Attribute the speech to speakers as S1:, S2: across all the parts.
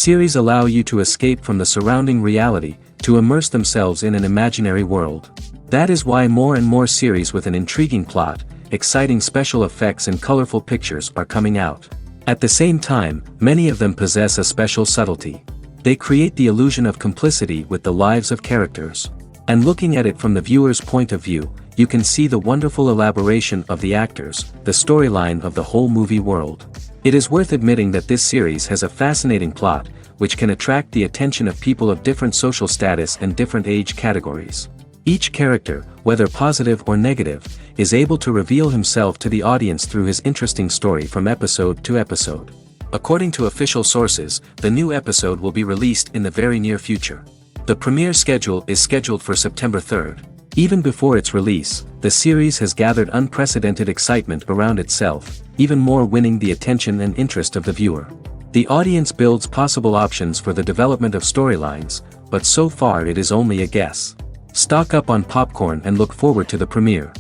S1: Series allow you to escape from the surrounding reality, to immerse themselves in an imaginary world. That is why more and more series with an intriguing plot, exciting special effects and colorful pictures are coming out. At the same time, many of them possess a special subtlety. They create the illusion of complicity with the lives of characters. And looking at it from the viewer's point of view, you can see the wonderful elaboration of the actors, the storyline of the whole movie world. It is worth admitting that this series has a fascinating plot, which can attract the attention of people of different social status and different age categories. Each character, whether positive or negative, is able to reveal himself to the audience through his interesting story from episode to episode. According to official sources, the new episode will be released in the very near future. The premiere schedule is scheduled for September 3rd. Even before its release, the series has gathered unprecedented excitement around itself, even more winning the attention and interest of the viewer. The audience builds possible options for the development of storylines, but so far it is only a guess. Stock up on popcorn and look forward to the premiere.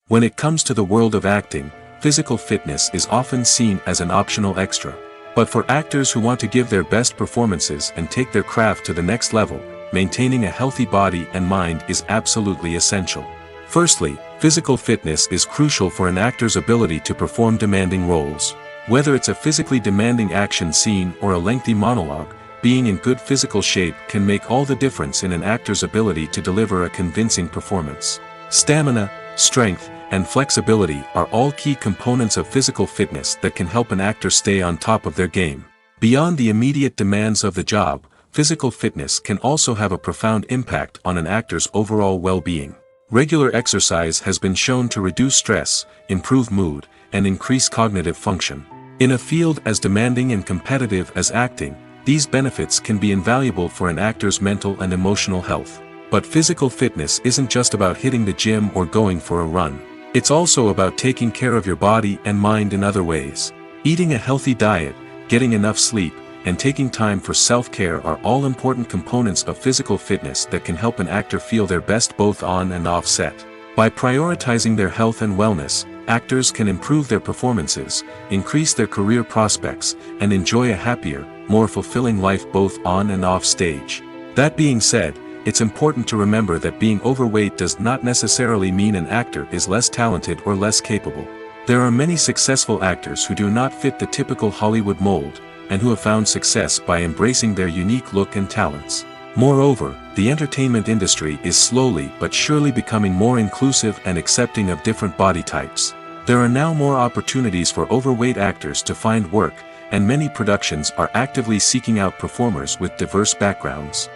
S1: When it comes to the world of acting, physical fitness is often seen as an optional extra. But for actors who want to give their best performances and take their craft to the next level, maintaining a healthy body and mind is absolutely essential. Firstly, physical fitness is crucial for an actor's ability to perform demanding roles. Whether it's a physically demanding action scene or a lengthy monologue, being in good physical shape can make all the difference in an actor's ability to deliver a convincing performance. Stamina, strength, and flexibility are all key components of physical fitness that can help an actor stay on top of their game. Beyond the immediate demands of the job, physical fitness can also have a profound impact on an actor's overall well-being. Regular exercise has been shown to reduce stress, improve mood, and increase cognitive function. In a field as demanding and competitive as acting, these benefits can be invaluable for an actor's mental and emotional health. But physical fitness isn't just about hitting the gym or going for a run. It's also about taking care of your body and mind in other ways. Eating a healthy diet, getting enough sleep, and taking time for self-care are all important components of physical fitness that can help an actor feel their best both on and off set. By prioritizing their health and wellness, actors can improve their performances, increase their career prospects, and enjoy a happier, more fulfilling life both on and off stage. That being said, it's important to remember that being overweight does not necessarily mean an actor is less talented or less capable. There are many successful actors who do not fit the typical Hollywood mold, and who have found success by embracing their unique look and talents. Moreover, the entertainment industry is slowly but surely becoming more inclusive and accepting of different body types. There are now more opportunities for overweight actors to find work, and many productions are actively seeking out performers with diverse backgrounds.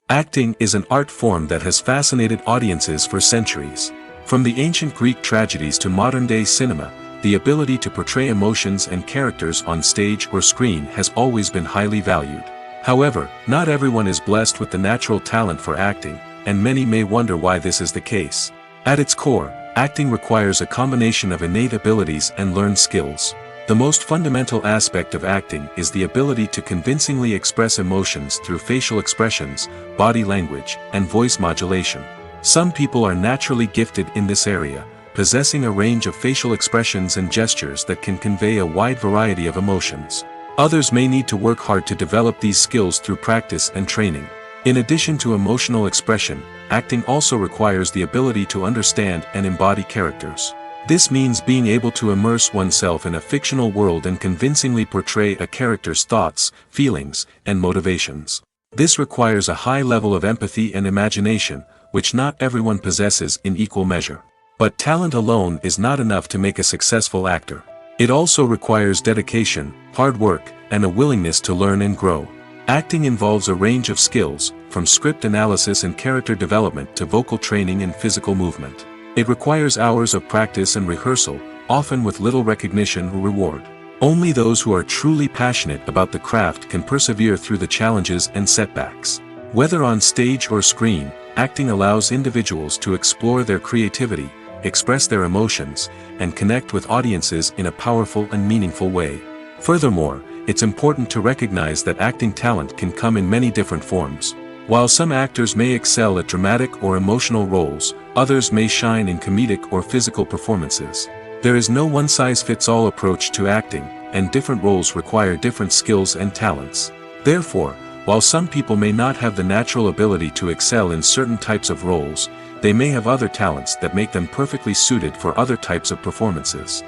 S1: Acting is an art form that has fascinated audiences for centuries. From the ancient Greek tragedies to modern-day cinema, the ability to portray emotions and characters on stage or screen has always been highly valued. However, not everyone is blessed with the natural talent for acting, and many may wonder why this is the case. At its core, acting requires a combination of innate abilities and learned skills. The most fundamental aspect of acting is the ability to convincingly express emotions through facial expressions, body language, and voice modulation. Some people are naturally gifted in this area, possessing a range of facial expressions and gestures that can convey a wide variety of emotions. Others may need to work hard to develop these skills through practice and training. In addition to emotional expression, acting also requires the ability to understand and embody characters. This means being able to immerse oneself in a fictional world and convincingly portray a character's thoughts, feelings, and motivations. This requires a high level of empathy and imagination, which not everyone possesses in equal measure. But talent alone is not enough to make a successful actor. It also requires dedication, hard work, and a willingness to learn and grow. Acting involves a range of skills, from script analysis and character development to vocal training and physical movement. It requires hours of practice and rehearsal, often with little recognition or reward. Only those who are truly passionate about the craft can persevere through the challenges and setbacks. Whether on stage or screen, acting allows individuals to explore their creativity, express their emotions, and connect with audiences in a powerful and meaningful way. Furthermore, it's important to recognize that acting talent can come in many different forms. While some actors may excel at dramatic or emotional roles, others may shine in comedic or physical performances. There is no one-size-fits-all approach to acting, and different roles require different skills and talents. Therefore, while some people may not have the natural ability to excel in certain types of roles, they may have other talents that make them perfectly suited for other types of performances.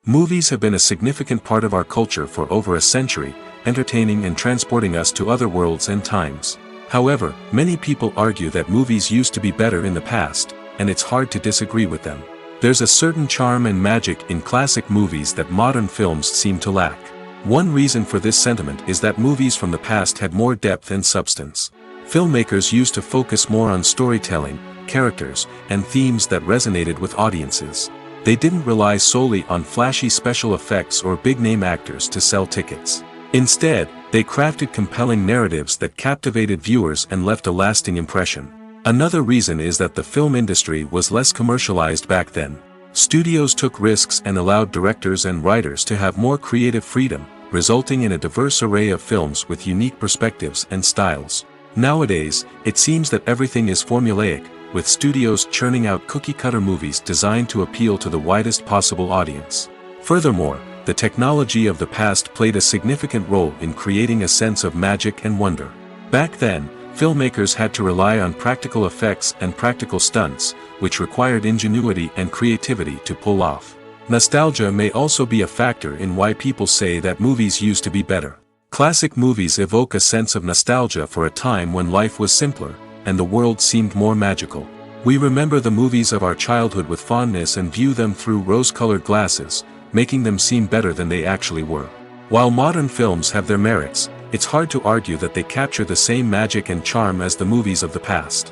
S1: Movies have been a significant part of our culture for over a century, entertaining and transporting us to other worlds and times. However, many people argue that movies used to be better in the past, and it's hard to disagree with them. There's a certain charm and magic in classic movies that modern films seem to lack. One reason for this sentiment is that movies from the past had more depth and substance. Filmmakers used to focus more on storytelling, characters, and themes that resonated with audiences. They didn't rely solely on flashy special effects or big-name actors to sell tickets. Instead, they crafted compelling narratives that captivated viewers and left a lasting impression. Another reason is that the film industry was less commercialized back then. Studios took risks and allowed directors and writers to have more creative freedom, resulting in a diverse array of films with unique perspectives and styles. Nowadays, it seems that everything is formulaic, with studios churning out cookie-cutter movies designed to appeal to the widest possible audience. Furthermore, the technology of the past played a significant role in creating a sense of magic and wonder. Back then, filmmakers had to rely on practical effects and practical stunts, which required ingenuity and creativity to pull off. Nostalgia may also be a factor in why people say that movies used to be better. Classic movies evoke a sense of nostalgia for a time when life was simpler, and the world seemed more magical. We remember the movies of our childhood with fondness and view them through rose-colored glasses, making them seem better than they actually were. While modern films have their merits, it's hard to argue that they capture the same magic and charm as the movies of the past.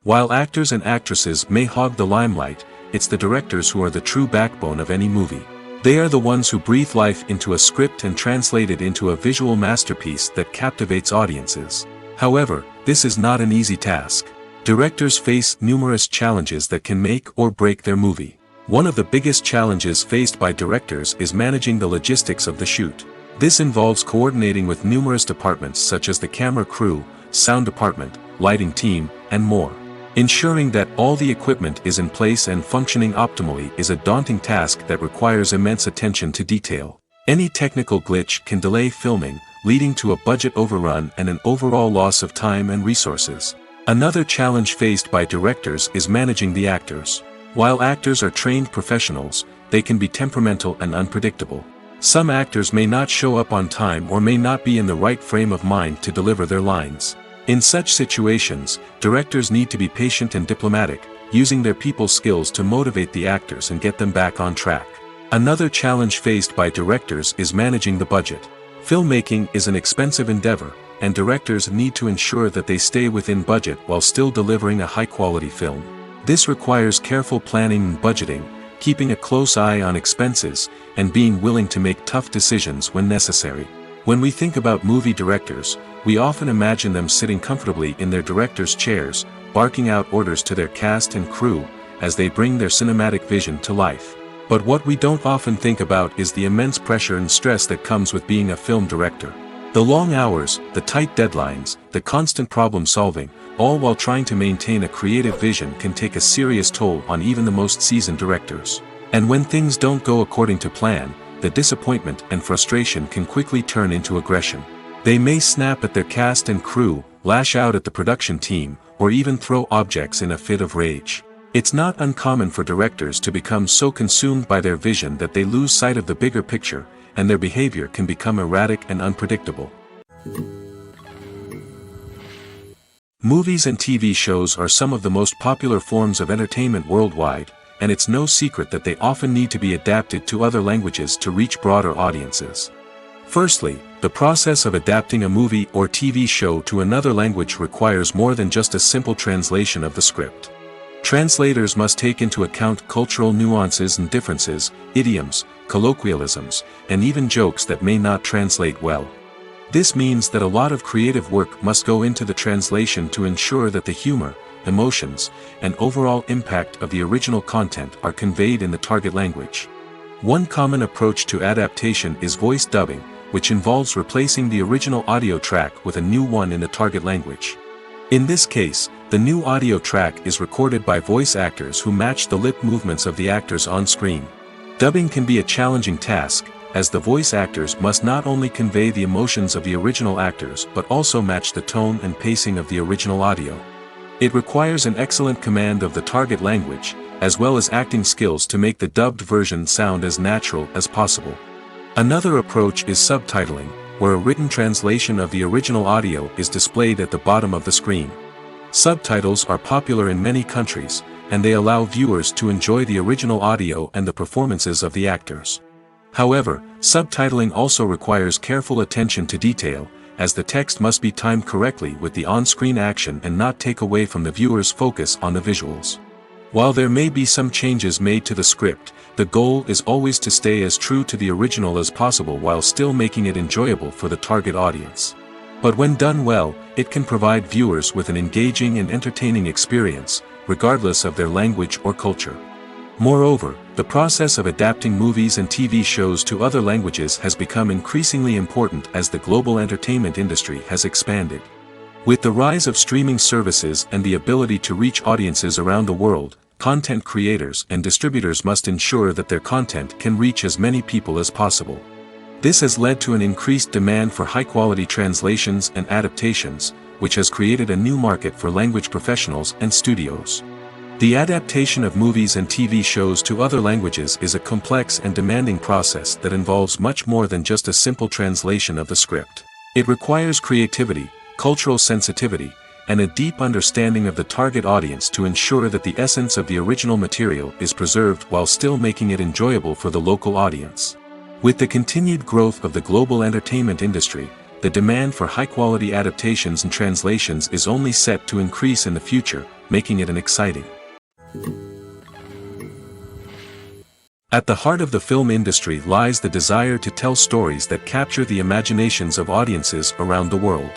S1: While actors and actresses may hog the limelight, it's the directors who are the true backbone of any movie. They are the ones who breathe life into a script and translate it into a visual masterpiece that captivates audiences. However, this is not an easy task. Directors face numerous challenges that can make or break their movie. One of the biggest challenges faced by directors is managing the logistics of the shoot. This involves coordinating with numerous departments such as the camera crew, sound department, lighting team, and more. Ensuring that all the equipment is in place and functioning optimally is a daunting task that requires immense attention to detail. Any technical glitch can delay filming, leading to a budget overrun and an overall loss of time and resources. Another challenge faced by directors is managing the actors. While actors are trained professionals, they can be temperamental and unpredictable. Some actors may not show up on time or may not be in the right frame of mind to deliver their lines. In such situations, directors need to be patient and diplomatic, using their people skills to motivate the actors and get them back on track. Another challenge faced by directors is managing the budget. Filmmaking is an expensive endeavor, and directors need to ensure that they stay within budget while still delivering a high-quality film. This requires careful planning and budgeting, keeping a close eye on expenses, and being willing to make tough decisions when necessary. When we think about movie directors, we often imagine them sitting comfortably in their director's chairs, barking out orders to their cast and crew, as they bring their cinematic vision to life. But what we don't often think about is the immense pressure and stress that comes with being a film director. The long hours, the tight deadlines, the constant problem solving, all while trying to maintain a creative vision can take a serious toll on even the most seasoned directors. And when things don't go according to plan, the disappointment and frustration can quickly turn into aggression. They may snap at their cast and crew, lash out at the production team, or even throw objects in a fit of rage. It's not uncommon for directors to become so consumed by their vision that they lose sight of the bigger picture, and their behavior can become erratic and unpredictable. Movies and TV shows are some of the most popular forms of entertainment worldwide, and it's no secret that they often need to be adapted to other languages to reach broader audiences. Firstly, the process of adapting a movie or TV show to another language requires more than just a simple translation of the script. Translators must take into account cultural nuances and differences, idioms, colloquialisms, and even jokes that may not translate well. This means that a lot of creative work must go into the translation to ensure that the humor, emotions, and overall impact of the original content are conveyed in the target language. One common approach to adaptation is voice dubbing, which involves replacing the original audio track with a new one in the target language. In this case, the new audio track is recorded by voice actors who match the lip movements of the actors on screen. Dubbing can be a challenging task, as the voice actors must not only convey the emotions of the original actors but also match the tone and pacing of the original audio. It requires an excellent command of the target language, as well as acting skills to make the dubbed version sound as natural as possible. Another approach is subtitling, where a written translation of the original audio is displayed at the bottom of the screen. Subtitles are popular in many countries, and they allow viewers to enjoy the original audio and the performances of the actors. However, subtitling also requires careful attention to detail, as the text must be timed correctly with the on-screen action and not take away from the viewer's focus on the visuals. While there may be some changes made to the script, the goal is always to stay as true to the original as possible while still making it enjoyable for the target audience. But when done well, it can provide viewers with an engaging and entertaining experience, regardless of their language or culture. Moreover, the process of adapting movies and TV shows to other languages has become increasingly important as the global entertainment industry has expanded. With the rise of streaming services and the ability to reach audiences around the world, content creators and distributors must ensure that their content can reach as many people as possible. This has led to an increased demand for high-quality translations and adaptations, which has created a new market for language professionals and studios. The adaptation of movies and TV shows to other languages is a complex and demanding process that involves much more than just a simple translation of the script. It requires creativity, cultural sensitivity, and a deep understanding of the target audience to ensure that the essence of the original material is preserved while still making it enjoyable for the local audience. With the continued growth of the global entertainment industry, the demand for high-quality adaptations and translations is only set to increase in the future, making it an exciting. At the heart of the film industry lies the desire to tell stories that capture the imaginations of audiences around the world.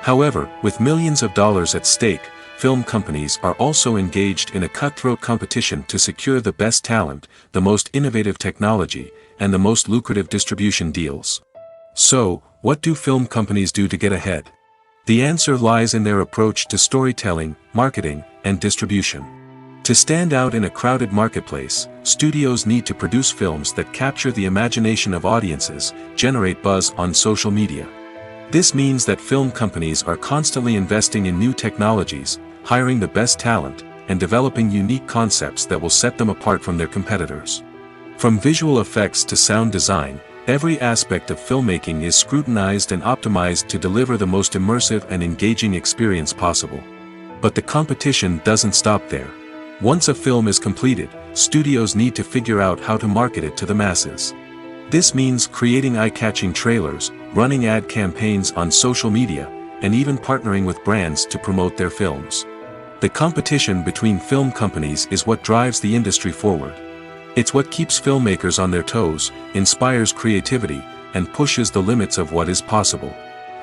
S1: However, with millions of dollars at stake, film companies are also engaged in a cutthroat competition to secure the best talent, the most innovative technology, and the most lucrative distribution deals. So, what do film companies do to get ahead? The answer lies in their approach to storytelling, marketing, and distribution. To stand out in a crowded marketplace, studios need to produce films that capture the imagination of audiences, generate buzz on social media. This means that film companies are constantly investing in new technologies, hiring the best talent, and developing unique concepts that will set them apart from their competitors. From visual effects to sound design, every aspect of filmmaking is scrutinized and optimized to deliver the most immersive and engaging experience possible. But the competition doesn't stop there. Once a film is completed, studios need to figure out how to market it to the masses. This means creating eye-catching trailers, running ad campaigns on social media, and even partnering with brands to promote their films. The competition between film companies is what drives the industry forward. It's what keeps filmmakers on their toes, inspires creativity, and pushes the limits of what is possible.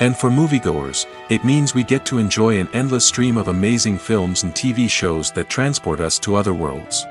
S1: And for moviegoers, it means we get to enjoy an endless stream of amazing films and TV shows that transport us to other worlds.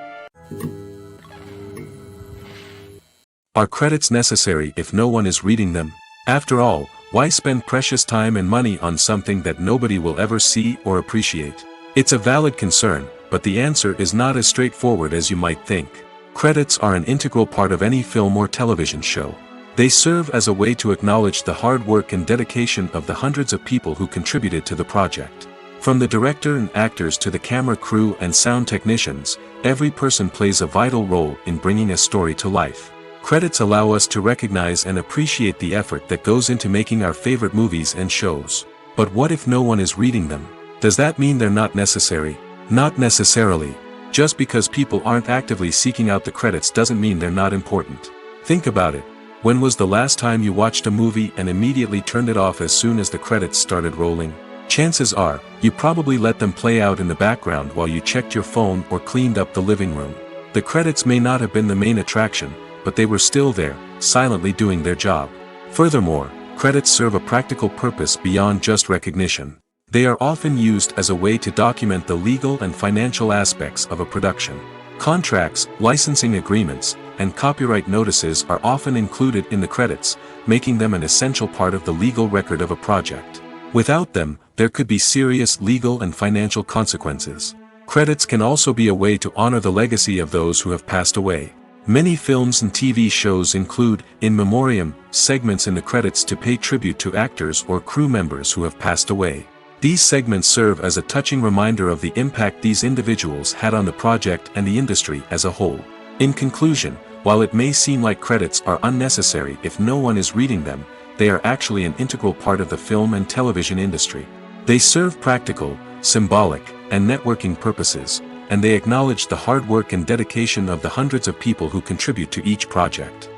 S1: Are credits necessary if no one is reading them? After all, why spend precious time and money on something that nobody will ever see or appreciate? It's a valid concern, but the answer is not as straightforward as you might think. Credits are an integral part of any film or television show. They serve as a way to acknowledge the hard work and dedication of the hundreds of people who contributed to the project. From the director and actors to the camera crew and sound technicians, every person plays a vital role in bringing a story to life. Credits allow us to recognize and appreciate the effort that goes into making our favorite movies and shows. But what if no one is reading them? Does that mean they're not necessary? Not necessarily. Just because people aren't actively seeking out the credits doesn't mean they're not important. Think about it. When was the last time you watched a movie and immediately turned it off as soon as the credits started rolling? Chances are, you probably let them play out in the background while you checked your phone or cleaned up the living room. The credits may not have been the main attraction, but they were still there, silently doing their job. Furthermore, credits serve a practical purpose beyond just recognition. They are often used as a way to document the legal and financial aspects of a production. Contracts, licensing agreements, and copyright notices are often included in the credits, making them an essential part of the legal record of a project. Without them, there could be serious legal and financial consequences. Credits can also be a way to honor the legacy of those who have passed away. Many films and TV shows include, in memoriam, segments in the credits to pay tribute to actors or crew members who have passed away. These segments serve as a touching reminder of the impact these individuals had on the project and the industry as a whole. In conclusion, while it may seem like credits are unnecessary if no one is reading them, they are actually an integral part of the film and television industry. They serve practical, symbolic, and networking purposes, and they acknowledge the hard work and dedication of the hundreds of people who contribute to each project.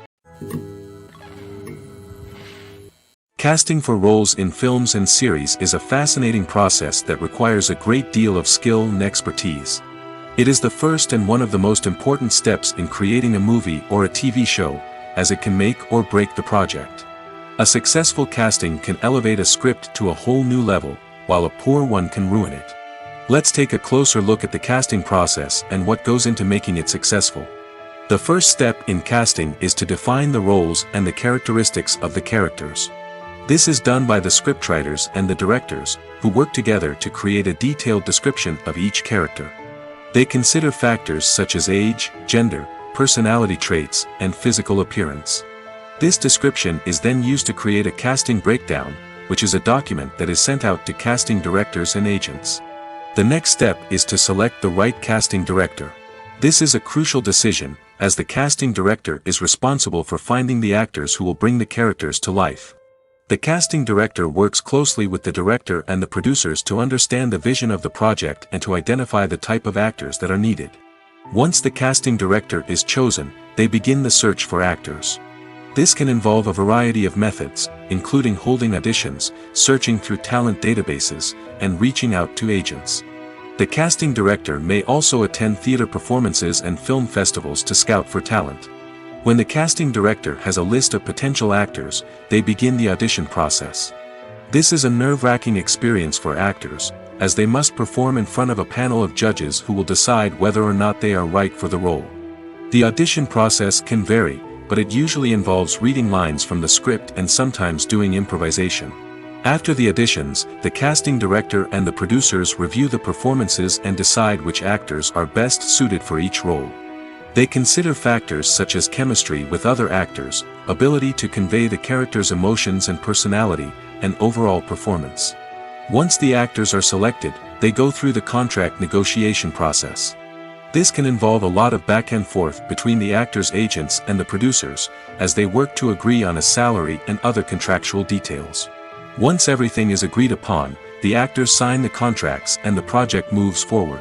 S1: Casting for roles in films and series is a fascinating process that requires a great deal of skill and expertise. It is the first and one of the most important steps in creating a movie or a TV show, as it can make or break the project. A successful casting can elevate a script to a whole new level, while a poor one can ruin it. Let's take a closer look at the casting process and what goes into making it successful. The first step in casting is to define the roles and the characteristics of the characters. This is done by the scriptwriters and the directors, who work together to create a detailed description of each character. They consider factors such as age, gender, personality traits, and physical appearance. This description is then used to create a casting breakdown, which is a document that is sent out to casting directors and agents. The next step is to select the right casting director. This is a crucial decision, as the casting director is responsible for finding the actors who will bring the characters to life. The casting director works closely with the director and the producers to understand the vision of the project and to identify the type of actors that are needed. Once the casting director is chosen, they begin the search for actors. This can involve a variety of methods, including holding auditions, searching through talent databases, and reaching out to agents. The casting director may also attend theater performances and film festivals to scout for talent. When the casting director has a list of potential actors, they begin the audition process. This is a nerve-wracking experience for actors, as they must perform in front of a panel of judges who will decide whether or not they are right for the role. The audition process can vary, but it usually involves reading lines from the script and sometimes doing improvisation. After the auditions, the casting director and the producers review the performances and decide which actors are best suited for each role. They consider factors such as chemistry with other actors, ability to convey the character's emotions and personality, and overall performance. Once the actors are selected, they go through the contract negotiation process. This can involve a lot of back and forth between the actors' agents and the producers, as they work to agree on a salary and other contractual details. Once everything is agreed upon, the actors sign the contracts and the project moves forward.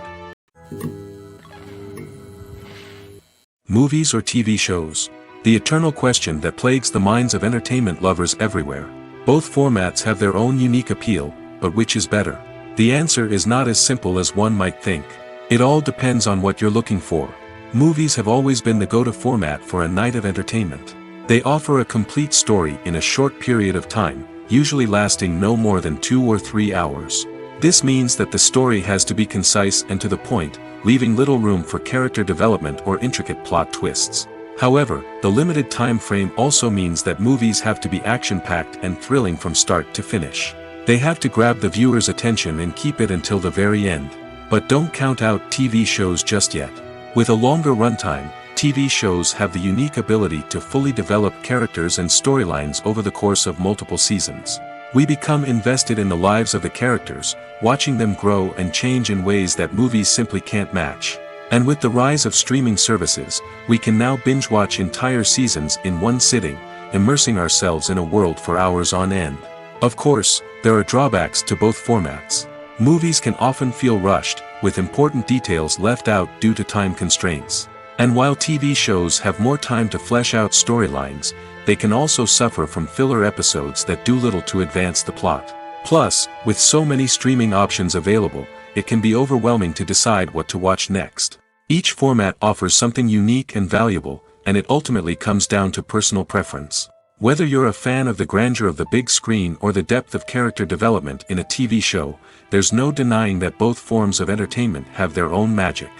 S1: Movies or TV shows? The eternal question that plagues the minds of entertainment lovers everywhere. Both formats have their own unique appeal, but which is better? The answer is not as simple as one might think. It all depends on what you're looking for. Movies have always been the go-to format for a night of entertainment. They offer a complete story in a short period of time, usually lasting no more than 2 or 3 hours. This means that the story has to be concise and to the point, leaving little room for character development or intricate plot twists. However, the limited time frame also means that movies have to be action-packed and thrilling from start to finish. They have to grab the viewer's attention and keep it until the very end. But don't count out TV shows just yet. With a longer runtime, TV shows have the unique ability to fully develop characters and storylines over the course of multiple seasons. We become invested in the lives of the characters, watching them grow and change in ways that movies simply can't match. And with the rise of streaming services, we can now binge-watch entire seasons in one sitting, immersing ourselves in a world for hours on end. Of course, there are drawbacks to both formats. Movies can often feel rushed, with important details left out due to time constraints. And while TV shows have more time to flesh out storylines, they can also suffer from filler episodes that do little to advance the plot. Plus, with so many streaming options available, it can be overwhelming to decide what to watch next. Each format offers something unique and valuable, and it ultimately comes down to personal preference. Whether you're a fan of the grandeur of the big screen or the depth of character development in a TV show, there's no denying that both forms of entertainment have their own magic.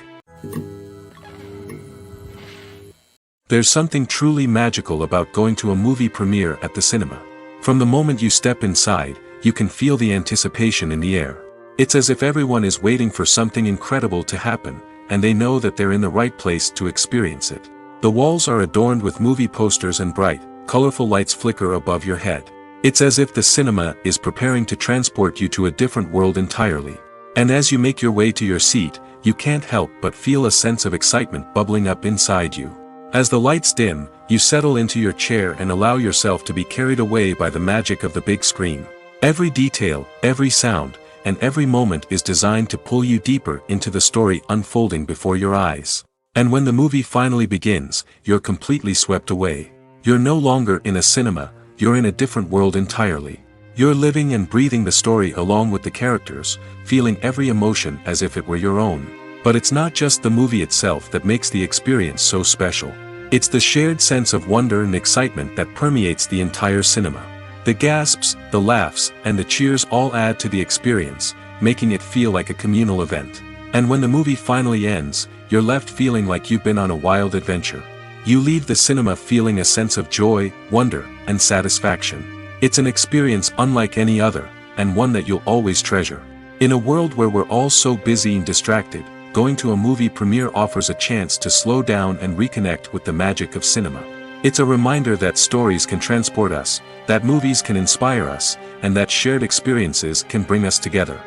S1: There's something truly magical about going to a movie premiere at the cinema. From the moment you step inside, you can feel the anticipation in the air. It's as if everyone is waiting for something incredible to happen, and they know that they're in the right place to experience it. The walls are adorned with movie posters and bright, colorful lights flicker above your head. It's as if the cinema is preparing to transport you to a different world entirely. And as you make your way to your seat, you can't help but feel a sense of excitement bubbling up inside you. As the lights dim, you settle into your chair and allow yourself to be carried away by the magic of the big screen. Every detail, every sound, and every moment is designed to pull you deeper into the story unfolding before your eyes. And when the movie finally begins, you're completely swept away. You're no longer in a cinema, you're in a different world entirely. You're living and breathing the story along with the characters, feeling every emotion as if it were your own. But it's not just the movie itself that makes the experience so special. It's the shared sense of wonder and excitement that permeates the entire cinema. The gasps, the laughs, and the cheers all add to the experience, making it feel like a communal event. And when the movie finally ends, you're left feeling like you've been on a wild adventure. You leave the cinema feeling a sense of joy, wonder, and satisfaction. It's an experience unlike any other, and one that you'll always treasure. In a world where we're all so busy and distracted, going to a movie premiere offers a chance to slow down and reconnect with the magic of cinema. It's a reminder that stories can transport us, that movies can inspire us, and that shared experiences can bring us together.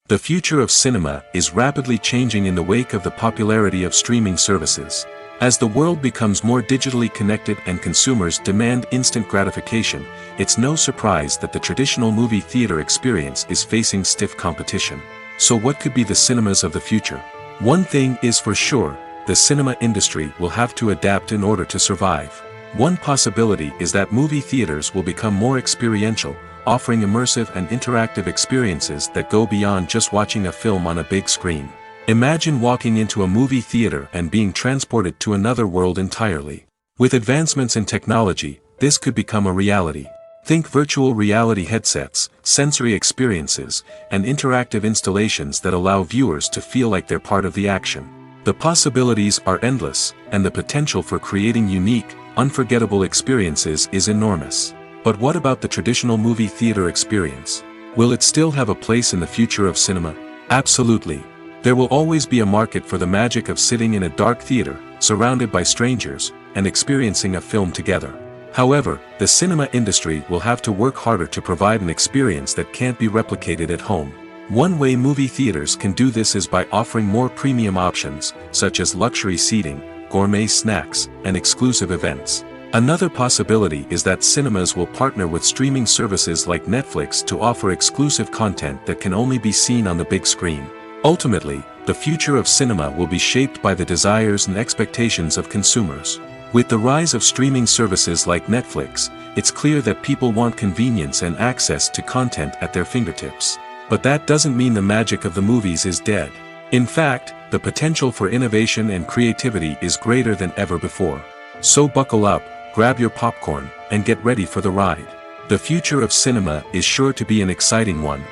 S1: The future of cinema is rapidly changing in the wake of the popularity of streaming services. As the world becomes more digitally connected and consumers demand instant gratification, it's no surprise that the traditional movie theater experience is facing stiff competition. So what could be the cinemas of the future? One thing is for sure, the cinema industry will have to adapt in order to survive. One possibility is that movie theaters will become more experiential, offering immersive and interactive experiences that go beyond just watching a film on a big screen. Imagine walking into a movie theater and being transported to another world entirely. With advancements in technology, this could become a reality. Think virtual reality headsets, sensory experiences, and interactive installations that allow viewers to feel like they're part of the action. The possibilities are endless, and the potential for creating unique, unforgettable experiences is enormous. But what about the traditional movie theater experience? Will it still have a place in the future of cinema? Absolutely. There will always be a market for the magic of sitting in a dark theater, surrounded by strangers, and experiencing a film together. However, the cinema industry will have to work harder to provide an experience that can't be replicated at home. One way movie theaters can do this is by offering more premium options, such as luxury seating, gourmet snacks, and exclusive events. Another possibility is that cinemas will partner with streaming services like Netflix to offer exclusive content that can only be seen on the big screen. Ultimately, the future of cinema will be shaped by the desires and expectations of consumers. With the rise of streaming services like Netflix, it's clear that people want convenience and access to content at their fingertips. But that doesn't mean the magic of the movies is dead. In fact, the potential for innovation and creativity is greater than ever before. So buckle up, grab your popcorn, and get ready for the ride. The future of cinema is sure to be an exciting one.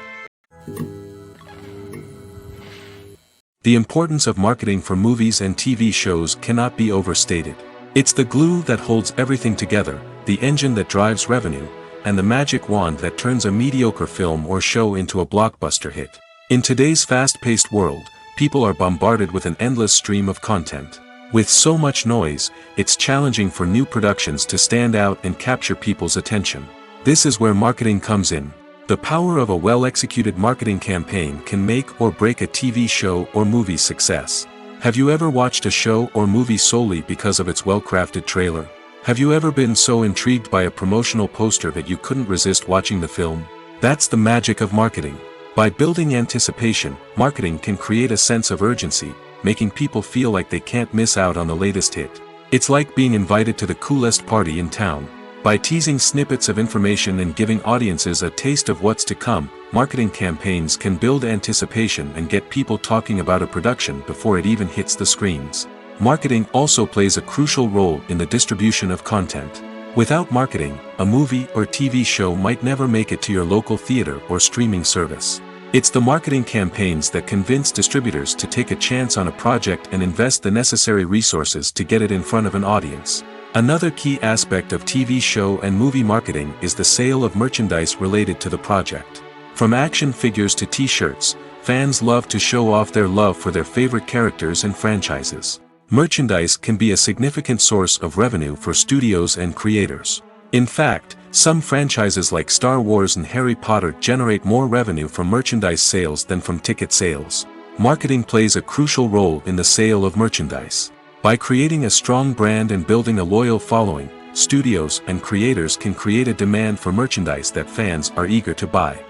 S1: The importance of marketing for movies and TV shows cannot be overstated. It's the glue that holds everything together, the engine that drives revenue, and the magic wand that turns a mediocre film or show into a blockbuster hit. In today's fast-paced world, people are bombarded with an endless stream of content. With so much noise, it's challenging for new productions to stand out and capture people's attention. This is where marketing comes in. The power of a well-executed marketing campaign can make or break a TV show or movie's success. Have you ever watched a show or movie solely because of its well-crafted trailer? Have you ever been so intrigued by a promotional poster that you couldn't resist watching the film? That's the magic of marketing. By building anticipation, marketing can create a sense of urgency, making people feel like they can't miss out on the latest hit. It's like being invited to the coolest party in town. By teasing snippets of information and giving audiences a taste of what's to come, marketing campaigns can build anticipation and get people talking about a production before it even hits the screens. Marketing also plays a crucial role in the distribution of content. Without marketing, a movie or TV show might never make it to your local theater or streaming service. It's the marketing campaigns that convince distributors to take a chance on a project and invest the necessary resources to get it in front of an audience. Another key aspect of TV show and movie marketing is the sale of merchandise related to the project. From action figures to t-shirts, fans love to show off their love for their favorite characters and franchises. Merchandise can be a significant source of revenue for studios and creators. In fact, some franchises like Star Wars and Harry Potter generate more revenue from merchandise sales than from ticket sales. Marketing plays a crucial role in the sale of merchandise. By creating a strong brand and building a loyal following, studios and creators can create a demand for merchandise that fans are eager to buy.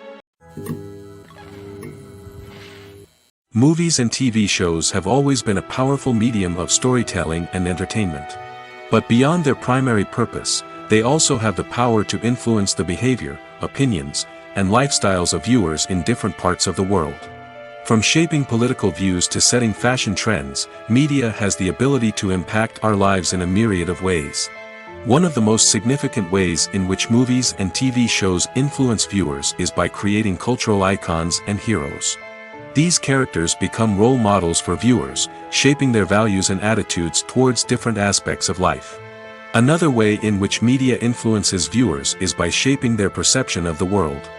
S1: Movies and TV shows have always been a powerful medium of storytelling and entertainment. But beyond their primary purpose, they also have the power to influence the behavior, opinions, and lifestyles of viewers in different parts of the world. From shaping political views to setting fashion trends, media has the ability to impact our lives in a myriad of ways. One of the most significant ways in which movies and TV shows influence viewers is by creating cultural icons and heroes. These characters become role models for viewers, shaping their values and attitudes towards different aspects of life. Another way in which media influences viewers is by shaping their perception of the world.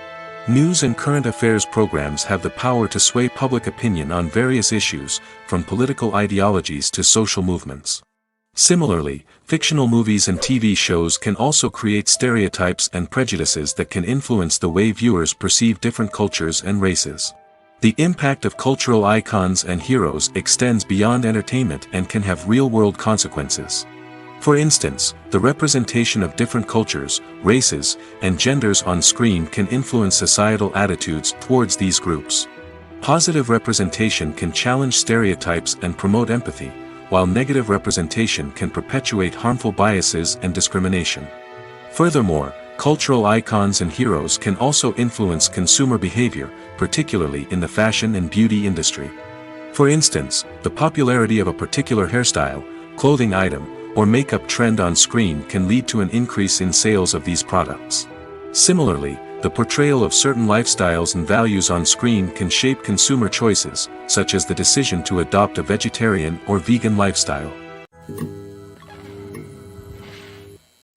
S1: News and current affairs programs have the power to sway public opinion on various issues, from political ideologies to social movements. Similarly, fictional movies and TV shows can also create stereotypes and prejudices that can influence the way viewers perceive different cultures and races. The impact of cultural icons and heroes extends beyond entertainment and can have real-world consequences. For instance, the representation of different cultures, races, and genders on screen can influence societal attitudes towards these groups. Positive representation can challenge stereotypes and promote empathy, while negative representation can perpetuate harmful biases and discrimination. Furthermore, cultural icons and heroes can also influence consumer behavior, particularly in the fashion and beauty industry. For instance, the popularity of a particular hairstyle, clothing item, or makeup trend on screen can lead to an increase in sales of these products. Similarly, the portrayal of certain lifestyles and values on screen can shape consumer choices, such as the decision to adopt a vegetarian or vegan lifestyle.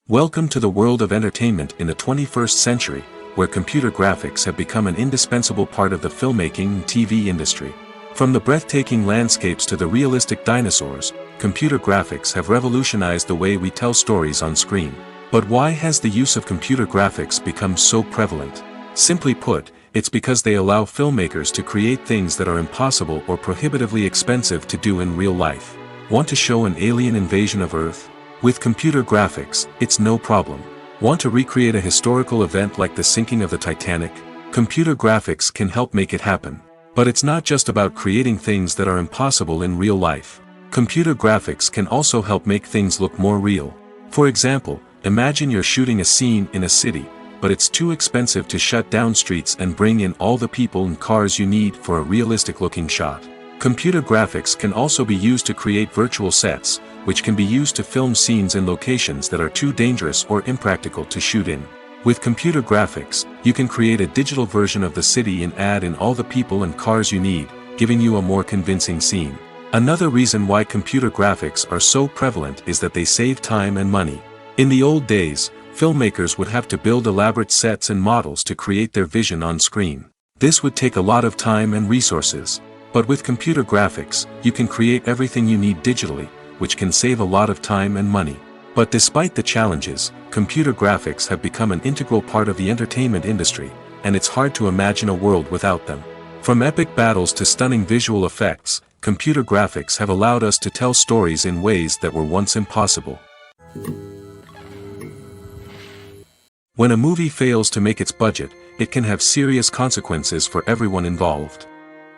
S1: Welcome to the world of entertainment in the 21st century, where computer graphics have become an indispensable part of the filmmaking and TV industry. From the breathtaking landscapes to the realistic dinosaurs, computer graphics have revolutionized the way we tell stories on screen. But why has the use of computer graphics become so prevalent? Simply put, it's because they allow filmmakers to create things that are impossible or prohibitively expensive to do in real life. Want to show an alien invasion of Earth? With computer graphics, it's no problem. Want to recreate a historical event like the sinking of the Titanic? Computer graphics can help make it happen. But it's not just about creating things that are impossible in real life. Computer graphics can also help make things look more real. For example, imagine you're shooting a scene in a city, but it's too expensive to shut down streets and bring in all the people and cars you need for a realistic-looking shot. Computer graphics can also be used to create virtual sets, which can be used to film scenes in locations that are too dangerous or impractical to shoot in. With computer graphics, you can create a digital version of the city and add in all the people and cars you need, giving you a more convincing scene. Another reason why computer graphics are so prevalent is that they save time and money. In the old days, filmmakers would have to build elaborate sets and models to create their vision on screen. This would take a lot of time and resources. But with computer graphics, you can create everything you need digitally, which can save a lot of time and money. But despite the challenges, computer graphics have become an integral part of the entertainment industry, and it's hard to imagine a world without them. From epic battles to stunning visual effects, computer graphics have allowed us to tell stories in ways that were once impossible. When a movie fails to make its budget, it can have serious consequences for everyone involved.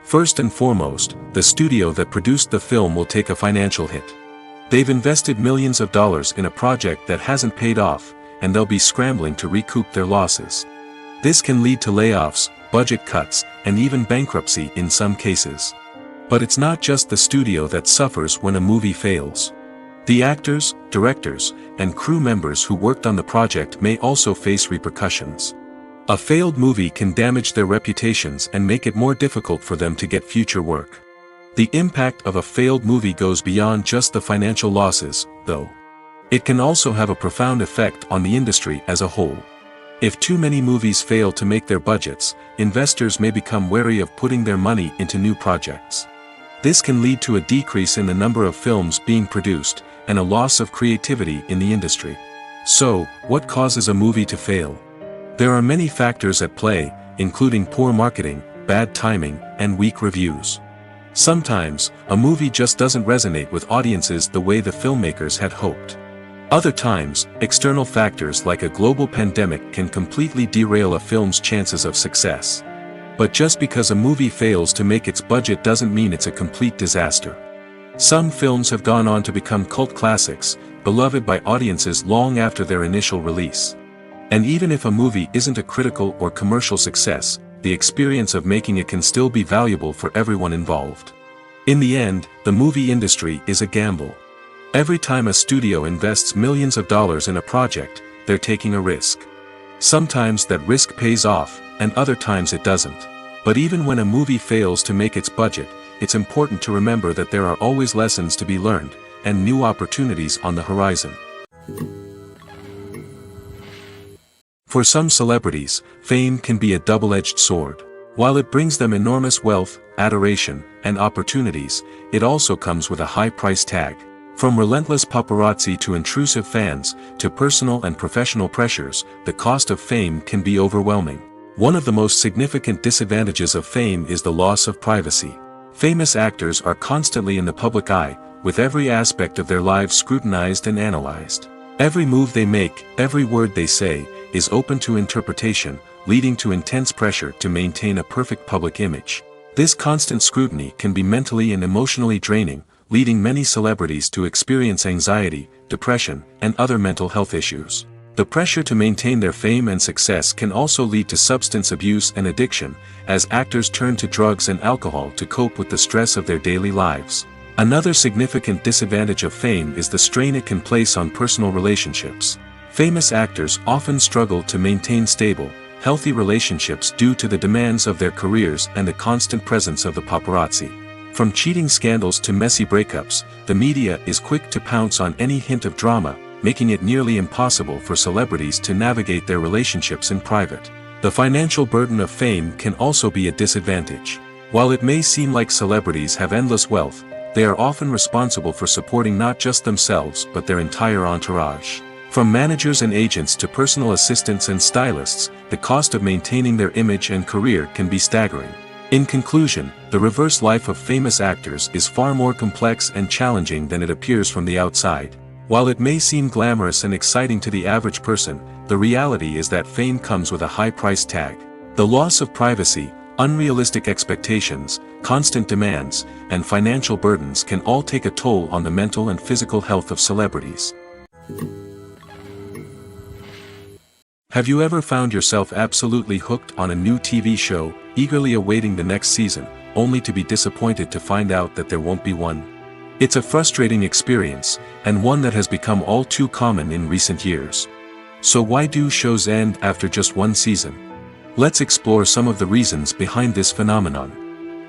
S1: First and foremost, the studio that produced the film will take a financial hit. They've invested millions of dollars in a project that hasn't paid off, and they'll be scrambling to recoup their losses. This can lead to layoffs, budget cuts, and even bankruptcy in some cases. But it's not just the studio that suffers when a movie fails. The actors, directors, and crew members who worked on the project may also face repercussions. A failed movie can damage their reputations and make it more difficult for them to get future work. The impact of a failed movie goes beyond just the financial losses, though. It can also have a profound effect on the industry as a whole. If too many movies fail to make their budgets, investors may become wary of putting their money into new projects. This can lead to a decrease in the number of films being produced, and a loss of creativity in the industry. So, what causes a movie to fail? There are many factors at play, including poor marketing, bad timing, and weak reviews. Sometimes, a movie just doesn't resonate with audiences the way the filmmakers had hoped. Other times, external factors like a global pandemic can completely derail a film's chances of success. But just because a movie fails to make its budget doesn't mean it's a complete disaster. Some films have gone on to become cult classics, beloved by audiences long after their initial release. And even if a movie isn't a critical or commercial success, the experience of making it can still be valuable for everyone involved. In the end, the movie industry is a gamble. Every time a studio invests millions of dollars in a project, they're taking a risk. Sometimes that risk pays off, and other times it doesn't. But even when a movie fails to make its budget, it's important to remember that there are always lessons to be learned, and new opportunities on the horizon. For some celebrities, fame can be a double-edged sword. While it brings them enormous wealth, adoration, and opportunities, it also comes with a high price tag. From relentless paparazzi to intrusive fans, to personal and professional pressures, the cost of fame can be overwhelming. One of the most significant disadvantages of fame is the loss of privacy. Famous actors are constantly in the public eye, with every aspect of their lives scrutinized and analyzed. Every move they make, every word they say, is open to interpretation, leading to intense pressure to maintain a perfect public image. This constant scrutiny can be mentally and emotionally draining, leading many celebrities to experience anxiety, depression, and other mental health issues. The pressure to maintain their fame and success can also lead to substance abuse and addiction, as actors turn to drugs and alcohol to cope with the stress of their daily lives. Another significant disadvantage of fame is the strain it can place on personal relationships. Famous actors often struggle to maintain stable, healthy relationships due to the demands of their careers and the constant presence of the paparazzi. From cheating scandals to messy breakups, the media is quick to pounce on any hint of drama, making it nearly impossible for celebrities to navigate their relationships in private. The financial burden of fame can also be a disadvantage. While it may seem like celebrities have endless wealth, they are often responsible for supporting not just themselves but their entire entourage. From managers and agents to personal assistants and stylists, the cost of maintaining their image and career can be staggering. In conclusion, the reverse life of famous actors is far more complex and challenging than it appears from the outside. While it may seem glamorous and exciting to the average person, the reality is that fame comes with a high price tag. The loss of privacy, unrealistic expectations, constant demands, and financial burdens can all take a toll on the mental and physical health of celebrities. Have you ever found yourself absolutely hooked on a new TV show, eagerly awaiting the next season, only to be disappointed to find out that there won't be one? It's a frustrating experience, and one that has become all too common in recent years. So why do shows end after just one season? Let's explore some of the reasons behind this phenomenon.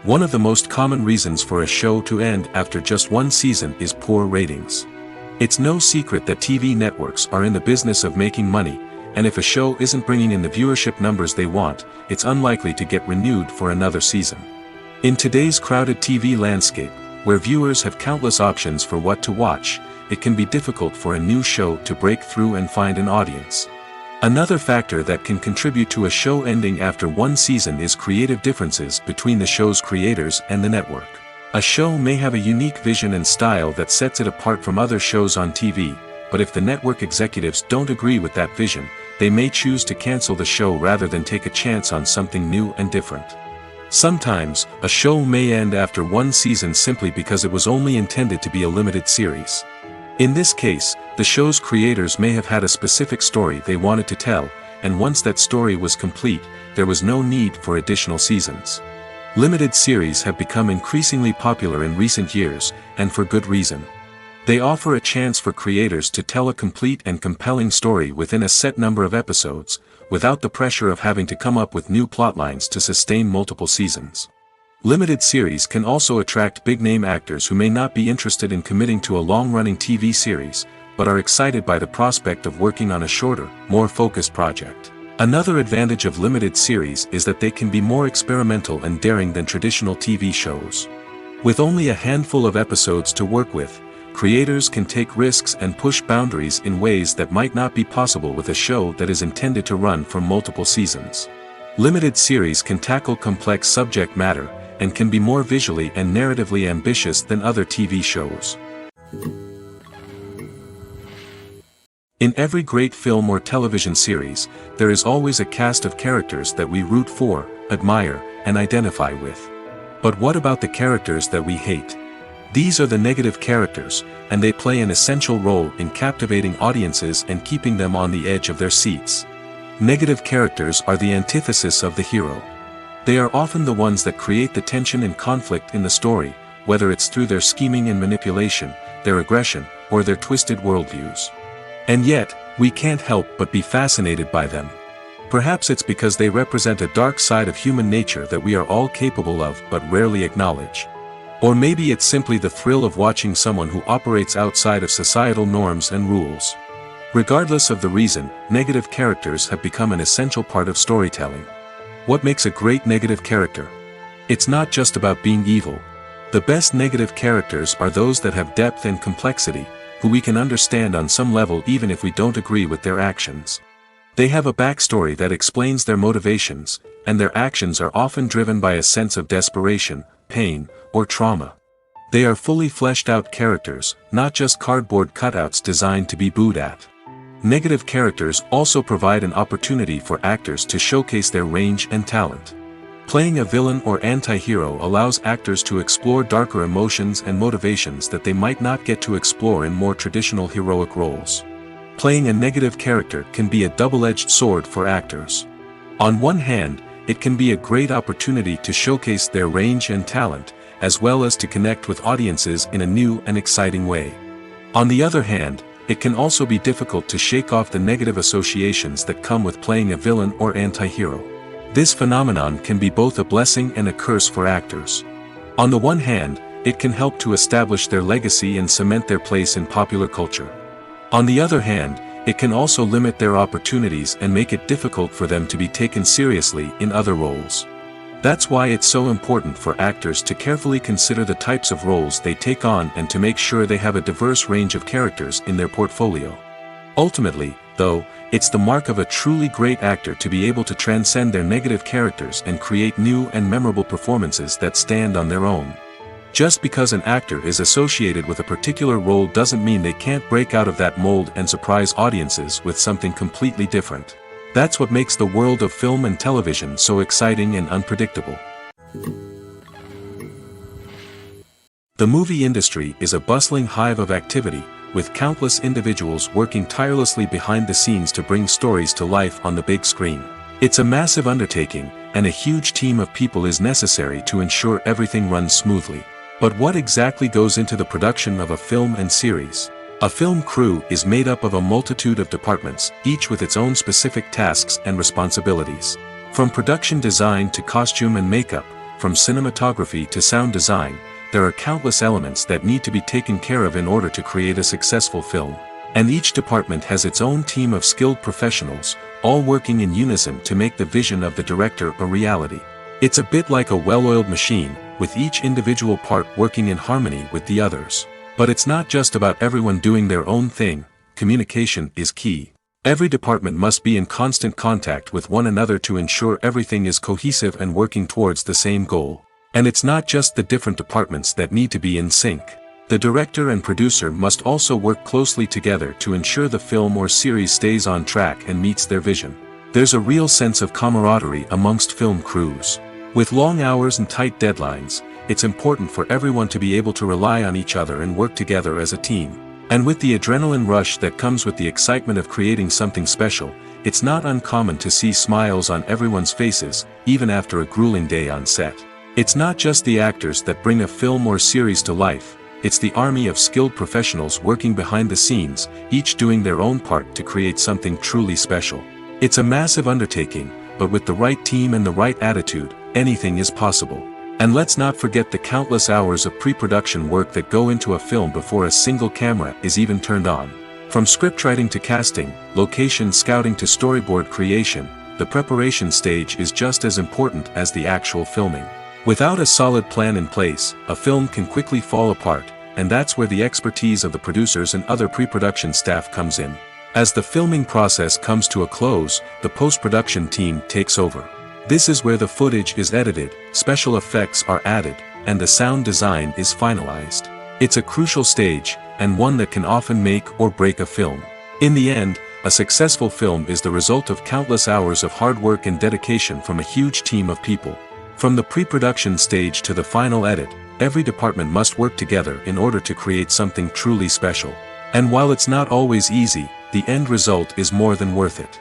S1: One of the most common reasons for a show to end after just one season is poor ratings. It's no secret that TV networks are in the business of making money, and if a show isn't bringing in the viewership numbers they want, it's unlikely to get renewed for another season. In today's crowded TV landscape, where viewers have countless options for what to watch, it can be difficult for a new show to break through and find an audience. Another factor that can contribute to a show ending after one season is creative differences between the show's creators and the network. A show may have a unique vision and style that sets it apart from other shows on TV, but if the network executives don't agree with that vision, they may choose to cancel the show rather than take a chance on something new and different. Sometimes, a show may end after one season simply because it was only intended to be a limited series. In this case, the show's creators may have had a specific story they wanted to tell, and once that story was complete, there was no need for additional seasons. Limited series have become increasingly popular in recent years, and for good reason. They offer a chance for creators to tell a complete and compelling story within a set number of episodes, without the pressure of having to come up with new plotlines to sustain multiple seasons. Limited series can also attract big-name actors who may not be interested in committing to a long-running TV series, but are excited by the prospect of working on a shorter, more focused project. Another advantage of limited series is that they can be more experimental and daring than traditional TV shows. With only a handful of episodes to work with, creators can take risks and push boundaries in ways that might not be possible with a show that is intended to run for multiple seasons. Limited series can tackle complex subject matter, and can be more visually and narratively ambitious than other TV shows. In every great film or television series, there is always a cast of characters that we root for, admire, and identify with. But what about the characters that we hate? These are the negative characters, and they play an essential role in captivating audiences and keeping them on the edge of their seats. Negative characters are the antithesis of the hero. They are often the ones that create the tension and conflict in the story, whether it's through their scheming and manipulation, their aggression, or their twisted worldviews. And yet, we can't help but be fascinated by them. Perhaps it's because they represent a dark side of human nature that we are all capable of but rarely acknowledge. Or maybe it's simply the thrill of watching someone who operates outside of societal norms and rules. Regardless of the reason, negative characters have become an essential part of storytelling. What makes a great negative character? It's not just about being evil. The best negative characters are those that have depth and complexity, who we can understand on some level even if we don't agree with their actions. They have a backstory that explains their motivations, and their actions are often driven by a sense of desperation, pain, or trauma. They are fully fleshed out characters, not just cardboard cutouts designed to be booed at. Negative characters also provide an opportunity for actors to showcase their range and talent. Playing a villain or anti-hero allows actors to explore darker emotions and motivations that they might not get to explore in more traditional heroic roles. Playing a negative character can be a double-edged sword for actors. On one hand, it can be a great opportunity to showcase their range and talent, as well as to connect with audiences in a new and exciting way. On the other hand, it can also be difficult to shake off the negative associations that come with playing a villain or anti-hero. This phenomenon can be both a blessing and a curse for actors. On the one hand, it can help to establish their legacy and cement their place in popular culture. On the other hand, it can also limit their opportunities and make it difficult for them to be taken seriously in other roles. That's why it's so important for actors to carefully consider the types of roles they take on and to make sure they have a diverse range of characters in their portfolio. Ultimately, though, it's the mark of a truly great actor to be able to transcend their negative characters and create new and memorable performances that stand on their own. Just because an actor is associated with a particular role doesn't mean they can't break out of that mold and surprise audiences with something completely different. That's what makes the world of film and television so exciting and unpredictable. The movie industry is a bustling hive of activity, with countless individuals working tirelessly behind the scenes to bring stories to life on the big screen. It's a massive undertaking, and a huge team of people is necessary to ensure everything runs smoothly. But what exactly goes into the production of a film and series? A film crew is made up of a multitude of departments, each with its own specific tasks and responsibilities. From production design to costume and makeup, from cinematography to sound design, there are countless elements that need to be taken care of in order to create a successful film. And each department has its own team of skilled professionals, all working in unison to make the vision of the director a reality. It's a bit like a well-oiled machine, with each individual part working in harmony with the others. But it's not just about everyone doing their own thing. Communication is key. Every department must be in constant contact with one another to ensure everything is cohesive and working towards the same goal. And it's not just the different departments that need to be in sync. The director and producer must also work closely together to ensure the film or series stays on track and meets their vision. There's a real sense of camaraderie amongst film crews. With long hours and tight deadlines, it's important for everyone to be able to rely on each other and work together as a team. And with the adrenaline rush that comes with the excitement of creating something special, it's not uncommon to see smiles on everyone's faces, even after a grueling day on set. It's not just the actors that bring a film or series to life, it's the army of skilled professionals working behind the scenes, each doing their own part to create something truly special. It's a massive undertaking, but with the right team and the right attitude, anything is possible. And let's not forget the countless hours of pre-production work that go into a film before a single camera is even turned on. From scriptwriting to casting, location scouting to storyboard creation, the preparation stage is just as important as the actual filming. Without a solid plan in place, a film can quickly fall apart, and that's where the expertise of the producers and other pre-production staff comes in. As the filming process comes to a close, the post-production team takes over. This is where the footage is edited, special effects are added, and the sound design is finalized. It's a crucial stage, and one that can often make or break a film. In the end, a successful film is the result of countless hours of hard work and dedication from a huge team of people. From the pre-production stage to the final edit, every department must work together in order to create something truly special. And while it's not always easy, the end result is more than worth it.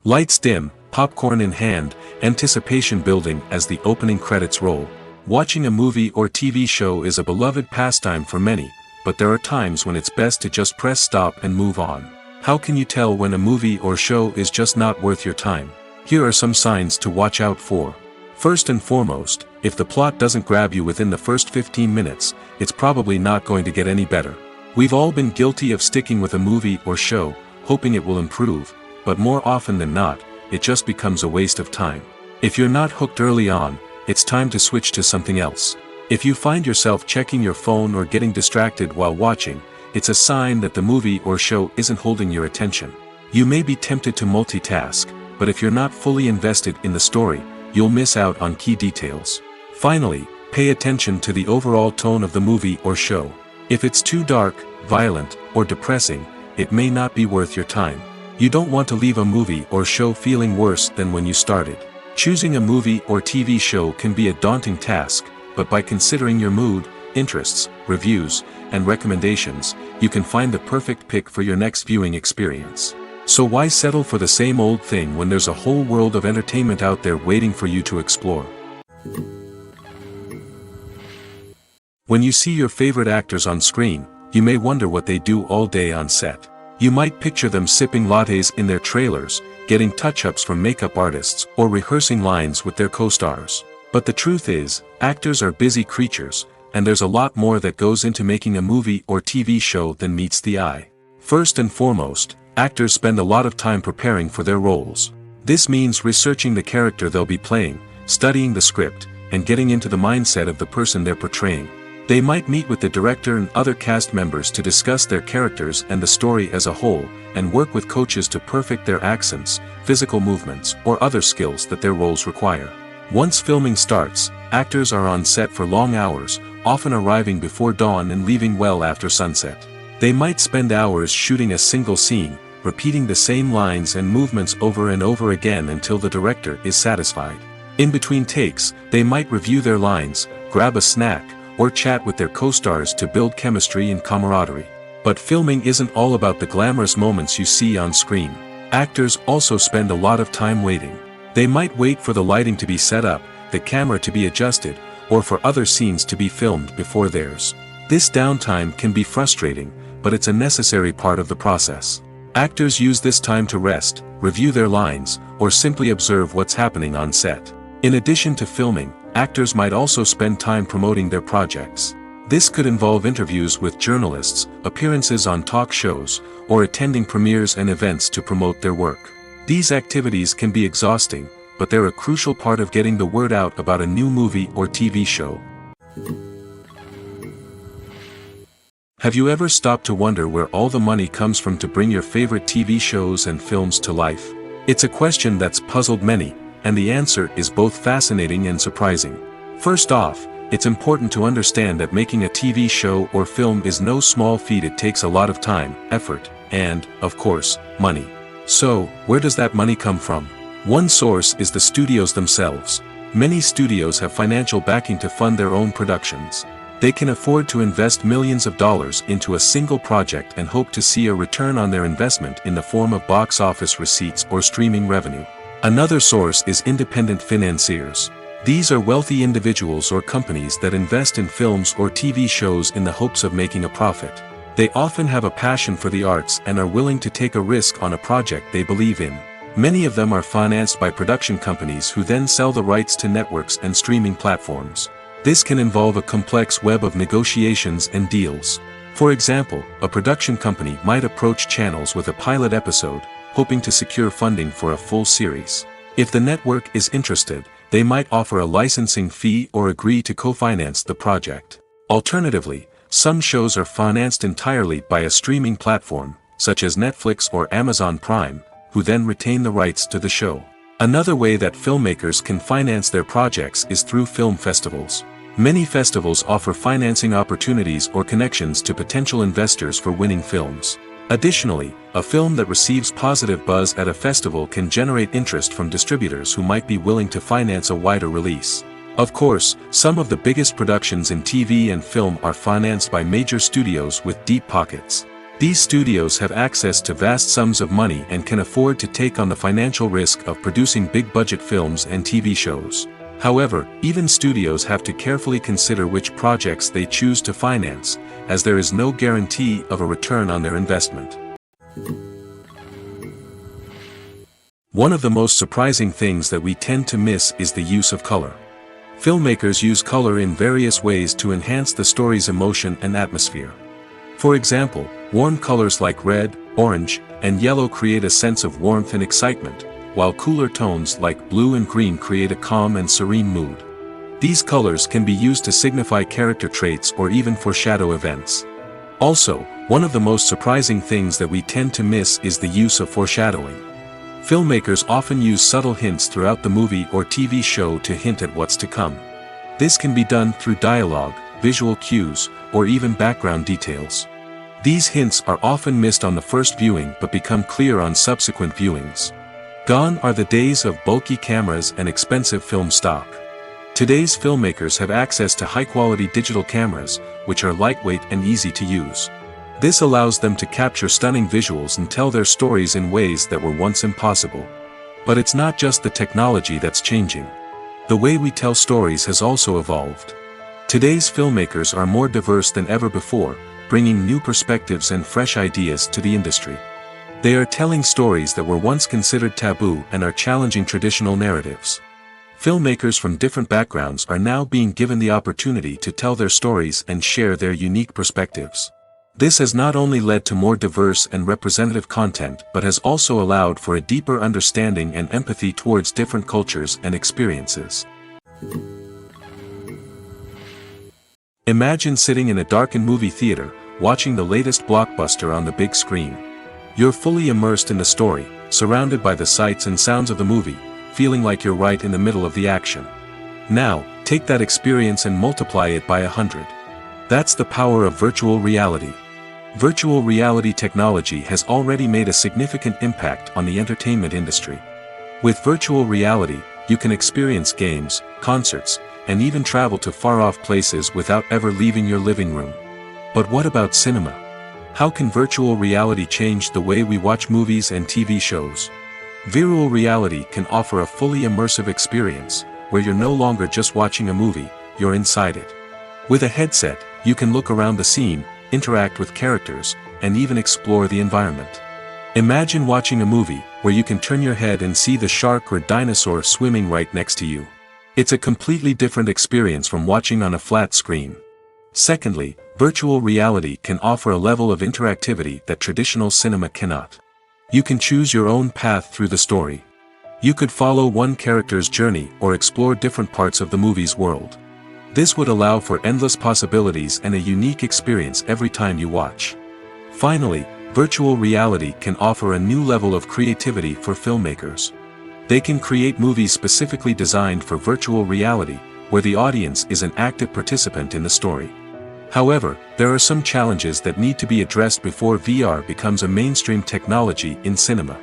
S1: Lights dim, popcorn in hand, anticipation building as the opening credits roll. Watching a movie or TV show is a beloved pastime for many, but there are times when it's best to just press stop and move on. How can you tell when a movie or show is just not worth your time? Here are some signs to watch out for. First and foremost, if the plot doesn't grab you within the first 15 minutes, it's probably not going to get any better. We've all been guilty of sticking with a movie or show, hoping it will improve, but more often than not, it just becomes a waste of time. If you're not hooked early on, it's time to switch to something else. If you find yourself checking your phone or getting distracted while watching, it's a sign that the movie or show isn't holding your attention. You may be tempted to multitask, but if you're not fully invested in the story, you'll miss out on key details. Finally, pay attention to the overall tone of the movie or show. If it's too dark, violent, or depressing, it may not be worth your time. You don't want to leave a movie or show feeling worse than when you started. Choosing a movie or TV show can be a daunting task, but by considering your mood, interests, reviews, and recommendations, you can find the perfect pick for your next viewing experience. So why settle for the same old thing when there's a whole world of entertainment out there waiting for you to explore? When you see your favorite actors on screen, you may wonder what they do all day on set. You might picture them sipping lattes in their trailers, getting touch-ups from makeup artists, or rehearsing lines with their co-stars. But the truth is, actors are busy creatures, and there's a lot more that goes into making a movie or TV show than meets the eye. First and foremost, actors spend a lot of time preparing for their roles. This means researching the character they'll be playing, studying the script, and getting into the mindset of the person they're portraying. They might meet with the director and other cast members to discuss their characters and the story as a whole, and work with coaches to perfect their accents, physical movements, or other skills that their roles require. Once filming starts, actors are on set for long hours, often arriving before dawn and leaving well after sunset. They might spend hours shooting a single scene, repeating the same lines and movements over and over again until the director is satisfied. In between takes, they might review their lines, grab a snack, or chat with their co-stars to build chemistry and camaraderie. But filming isn't all about the glamorous moments you see on screen. Actors also spend a lot of time waiting. They might wait for the lighting to be set up, the camera to be adjusted, or for other scenes to be filmed before theirs. This downtime can be frustrating, but it's a necessary part of the process. Actors use this time to rest, review their lines, or simply observe what's happening on set. In addition to filming, actors might also spend time promoting their projects. This could involve interviews with journalists, appearances on talk shows, or attending premieres and events to promote their work. These activities can be exhausting, but they're a crucial part of getting the word out about a new movie or TV show. Have you ever stopped to wonder where all the money comes from to bring your favorite TV shows and films to life? It's a question that's puzzled many, and the answer is both fascinating and surprising. First off, it's important to understand that making a TV show or film is no small feat. It takes a lot of time, effort, and, of course, money. So, where does that money come from? One source is the studios themselves. Many studios have financial backing to fund their own productions. They can afford to invest millions of dollars into a single project and hope to see a return on their investment in the form of box office receipts or streaming revenue. Another source is independent financiers. These are wealthy individuals or companies that invest in films or TV shows in the hopes of making a profit. They often have a passion for the arts and are willing to take a risk on a project they believe in. Many of them are financed by production companies who then sell the rights to networks and streaming platforms. This can involve a complex web of negotiations and deals. For example, a production company might approach channels with a pilot episode, hoping to secure funding for a full series. If the network is interested, they might offer a licensing fee or agree to co-finance the project. Alternatively, some shows are financed entirely by a streaming platform, such as Netflix or Amazon Prime, who then retain the rights to the show. Another way that filmmakers can finance their projects is through film festivals. Many festivals offer financing opportunities or connections to potential investors for winning films. Additionally, a film that receives positive buzz at a festival can generate interest from distributors who might be willing to finance a wider release. Of course, some of the biggest productions in TV and film are financed by major studios with deep pockets. These studios have access to vast sums of money and can afford to take on the financial risk of producing big-budget films and TV shows. However, even studios have to carefully consider which projects they choose to finance, as there is no guarantee of a return on their investment. One of the most surprising things that we tend to miss is the use of color. Filmmakers use color in various ways to enhance the story's emotion and atmosphere. For example, warm colors like red, orange, and yellow create a sense of warmth and excitement, while cooler tones like blue and green create a calm and serene mood. These colors can be used to signify character traits or even foreshadow events. Also, one of the most surprising things that we tend to miss is the use of foreshadowing. Filmmakers often use subtle hints throughout the movie or TV show to hint at what's to come. This can be done through dialogue, visual cues, or even background details. These hints are often missed on the first viewing but become clear on subsequent viewings. Gone are the days of bulky cameras and expensive film stock. Today's filmmakers have access to high-quality digital cameras, which are lightweight and easy to use. This allows them to capture stunning visuals and tell their stories in ways that were once impossible. But it's not just the technology that's changing. The way we tell stories has also evolved. Today's filmmakers are more diverse than ever before, bringing new perspectives and fresh ideas to the industry. They are telling stories that were once considered taboo and are challenging traditional narratives. Filmmakers from different backgrounds are now being given the opportunity to tell their stories and share their unique perspectives. This has not only led to more diverse and representative content but has also allowed for a deeper understanding and empathy towards different cultures and experiences. Imagine sitting in a darkened movie theater, watching the latest blockbuster on the big screen. You're fully immersed in the story, surrounded by the sights and sounds of the movie, feeling like you're right in the middle of the action. Now, take that experience and multiply it by 100. That's the power of virtual reality. Virtual reality technology has already made a significant impact on the entertainment industry. With virtual reality, you can experience games, concerts, and even travel to far-off places without ever leaving your living room. But what about cinema? How can virtual reality change the way we watch movies and TV shows? Virtual reality can offer a fully immersive experience, where you're no longer just watching a movie, you're inside it. With a headset, you can look around the scene, interact with characters, and even explore the environment. Imagine watching a movie where you can turn your head and see the shark or dinosaur swimming right next to you. It's a completely different experience from watching on a flat screen. Secondly, virtual reality can offer a level of interactivity that traditional cinema cannot. You can choose your own path through the story. You could follow one character's journey or explore different parts of the movie's world. This would allow for endless possibilities and a unique experience every time you watch. Finally, virtual reality can offer a new level of creativity for filmmakers. They can create movies specifically designed for virtual reality, where the audience is an active participant in the story. However, there are some challenges that need to be addressed before VR becomes a mainstream technology in cinema.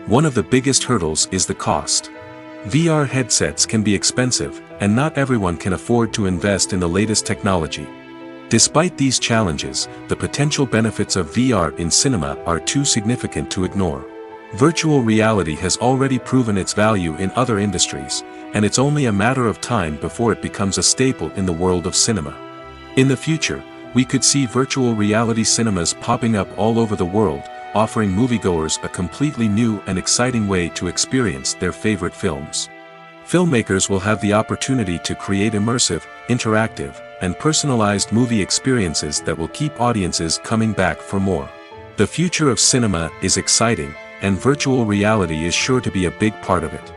S1: One of the biggest hurdles is the cost. VR headsets can be expensive, and not everyone can afford to invest in the latest technology. Despite these challenges, the potential benefits of VR in cinema are too significant to ignore. Virtual reality has already proven its value in other industries, and it's only a matter of time before it becomes a staple in the world of cinema. In the future, we could see virtual reality cinemas popping up all over the world, offering moviegoers a completely new and exciting way to experience their favorite films. Filmmakers will have the opportunity to create immersive, interactive, and personalized movie experiences that will keep audiences coming back for more. The future of cinema is exciting, and virtual reality is sure to be a big part of it.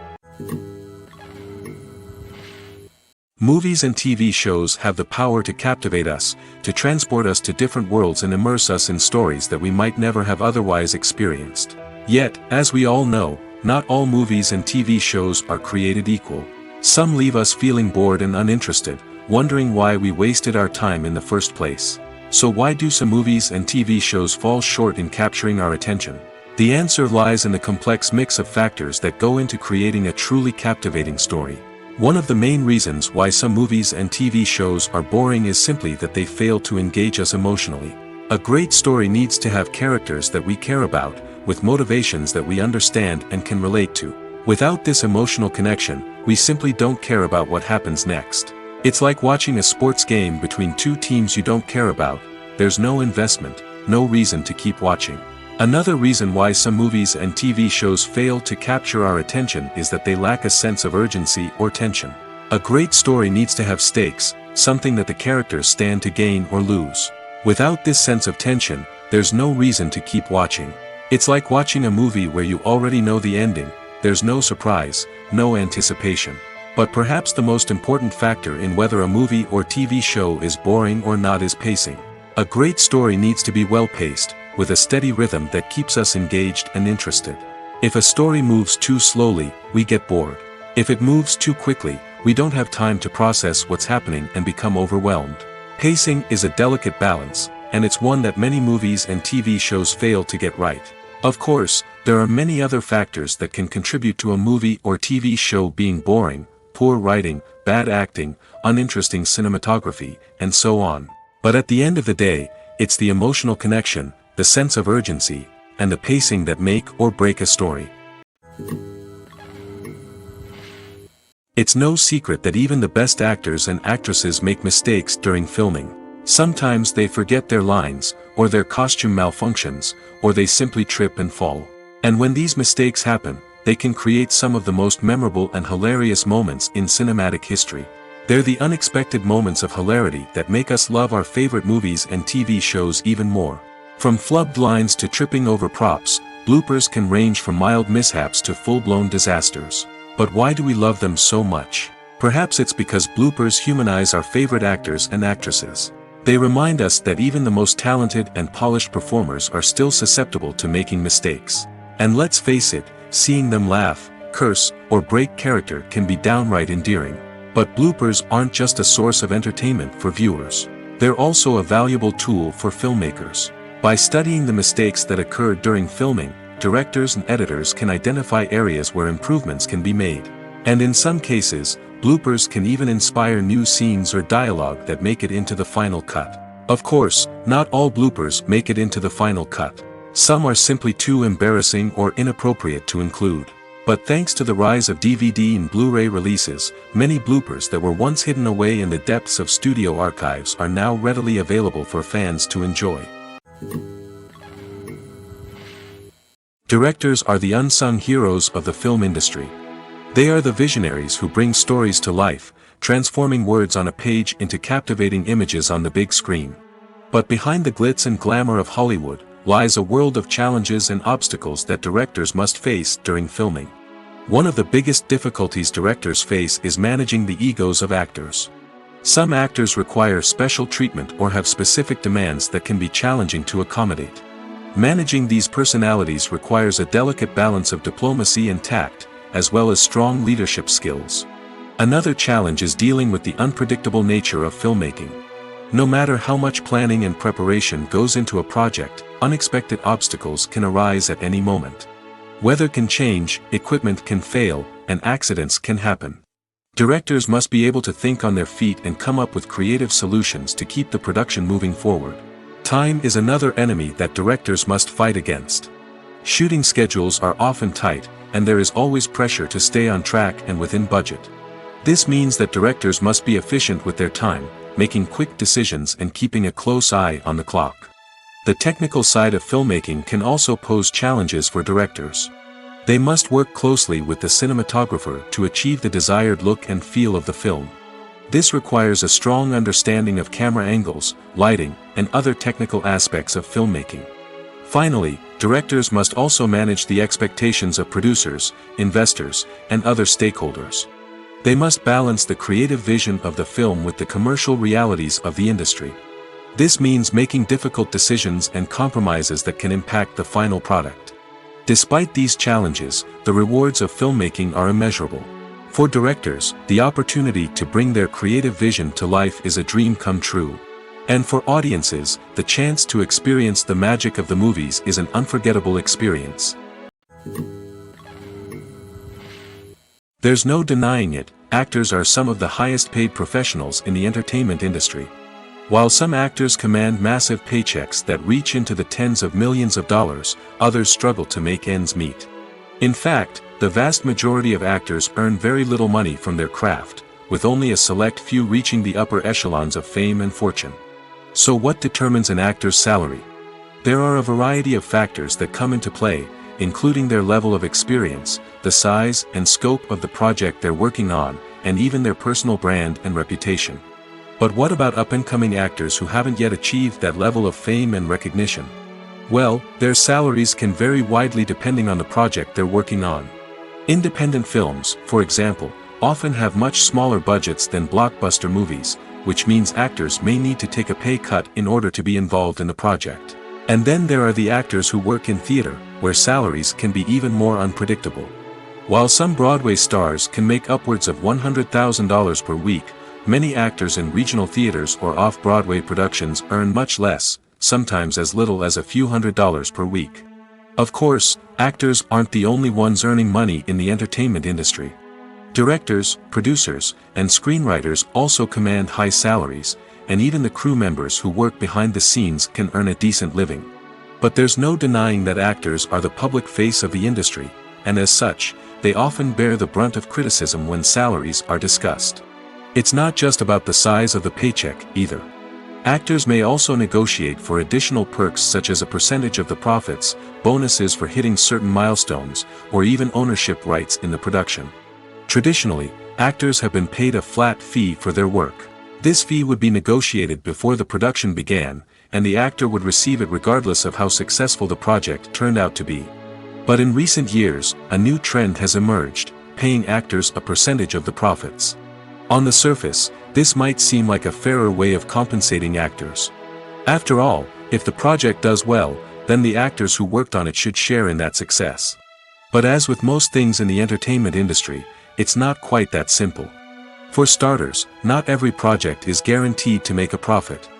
S1: Movies and TV shows have the power to captivate us, to transport us to different worlds and immerse us in stories that we might never have otherwise experienced. Yet, as we all know, not all movies and TV shows are created equal. Some leave us feeling bored and uninterested, wondering why we wasted our time in the first place. So why do some movies and TV shows fall short in capturing our attention? The answer lies in the complex mix of factors that go into creating a truly captivating story. One of the main reasons why some movies and TV shows are boring is simply that they fail to engage us emotionally. A great story needs to have characters that we care about, with motivations that we understand and can relate to. Without this emotional connection, we simply don't care about what happens next. It's like watching a sports game between two teams you don't care about. There's no investment, no reason to keep watching. Another reason why some movies and TV shows fail to capture our attention is that they lack a sense of urgency or tension. A great story needs to have stakes, something that the characters stand to gain or lose. Without this sense of tension, there's no reason to keep watching. It's like watching a movie where you already know the ending. There's no surprise, no anticipation. But perhaps the most important factor in whether a movie or TV show is boring or not is pacing. A great story needs to be well-paced, with a steady rhythm that keeps us engaged and interested. If a story moves too slowly, we get bored. If it moves too quickly, we don't have time to process what's happening and become overwhelmed. Pacing is a delicate balance, and it's one that many movies and TV shows fail to get right. Of course, there are many other factors that can contribute to a movie or TV show being boring: poor writing, bad acting, uninteresting cinematography, and so on. But at the end of the day, it's the emotional connection, the sense of urgency, and the pacing that make or break a story. It's no secret that even the best actors and actresses make mistakes during filming. Sometimes they forget their lines, or their costume malfunctions, or they simply trip and fall. And when these mistakes happen, they can create some of the most memorable and hilarious moments in cinematic history. They're the unexpected moments of hilarity that make us love our favorite movies and TV shows even more. From flubbed lines to tripping over props, bloopers can range from mild mishaps to full-blown disasters. But why do we love them so much? Perhaps it's because bloopers humanize our favorite actors and actresses. They remind us that even the most talented and polished performers are still susceptible to making mistakes. And let's face it, seeing them laugh, curse, or break character can be downright endearing. But bloopers aren't just a source of entertainment for viewers. They're also a valuable tool for filmmakers. By studying the mistakes that occurred during filming, directors and editors can identify areas where improvements can be made. And in some cases, bloopers can even inspire new scenes or dialogue that make it into the final cut. Of course, not all bloopers make it into the final cut. Some are simply too embarrassing or inappropriate to include. But thanks to the rise of DVD and Blu-ray releases, many bloopers that were once hidden away in the depths of studio archives are now readily available for fans to enjoy. Directors are the unsung heroes of the film industry. They are the visionaries who bring stories to life, transforming words on a page into captivating images on the big screen. But behind the glitz and glamour of Hollywood lies a world of challenges and obstacles that directors must face during filming. One of the biggest difficulties directors face is managing the egos of actors. Some actors require special treatment or have specific demands that can be challenging to accommodate. Managing these personalities requires a delicate balance of diplomacy and tact, as well as strong leadership skills. Another challenge is dealing with the unpredictable nature of filmmaking. No matter how much planning and preparation goes into a project, unexpected obstacles can arise at any moment. Weather can change, equipment can fail, and accidents can happen. Directors must be able to think on their feet and come up with creative solutions to keep the production moving forward. Time is another enemy that directors must fight against. Shooting schedules are often tight, and there is always pressure to stay on track and within budget. This means that directors must be efficient with their time, making quick decisions and keeping a close eye on the clock. The technical side of filmmaking can also pose challenges for directors. They must work closely with the cinematographer to achieve the desired look and feel of the film. This requires a strong understanding of camera angles, lighting, and other technical aspects of filmmaking. Finally, directors must also manage the expectations of producers, investors, and other stakeholders. They must balance the creative vision of the film with the commercial realities of the industry. This means making difficult decisions and compromises that can impact the final product. Despite these challenges, the rewards of filmmaking are immeasurable. For directors, the opportunity to bring their creative vision to life is a dream come true. And for audiences, the chance to experience the magic of the movies is an unforgettable experience. There's no denying it, actors are some of the highest paid professionals in the entertainment industry. While some actors command massive paychecks that reach into the tens of millions of dollars, others struggle to make ends meet. In fact, the vast majority of actors earn very little money from their craft, with only a select few reaching the upper echelons of fame and fortune. So what determines an actor's salary? There are a variety of factors that come into play, including their level of experience, the size and scope of the project they're working on, and even their personal brand and reputation. But what about up-and-coming actors who haven't yet achieved that level of fame and recognition? Well, their salaries can vary widely depending on the project they're working on. Independent films, for example, often have much smaller budgets than blockbuster movies, which means actors may need to take a pay cut in order to be involved in the project. And then there are the actors who work in theater, where salaries can be even more unpredictable. While some Broadway stars can make upwards of $100,000 per week, many actors in regional theaters or off-Broadway productions earn much less, sometimes as little as a few $100s per week. Of course, actors aren't the only ones earning money in the entertainment industry. Directors, producers, and screenwriters also command high salaries, and even the crew members who work behind the scenes can earn a decent living. But there's no denying that actors are the public face of the industry, and as such, they often bear the brunt of criticism when salaries are discussed. It's not just about the size of the paycheck, either. Actors may also negotiate for additional perks such as a percentage of the profits, bonuses for hitting certain milestones, or even ownership rights in the production. Traditionally, actors have been paid a flat fee for their work. This fee would be negotiated before the production began, and the actor would receive it regardless of how successful the project turned out to be. But in recent years, a new trend has emerged, paying actors a percentage of the profits. On the surface, this might seem like a fairer way of compensating actors. After all, if the project does well, then the actors who worked on it should share in that success. But as with most things in the entertainment industry, it's not quite that simple. For starters, not every project is guaranteed to make a profit.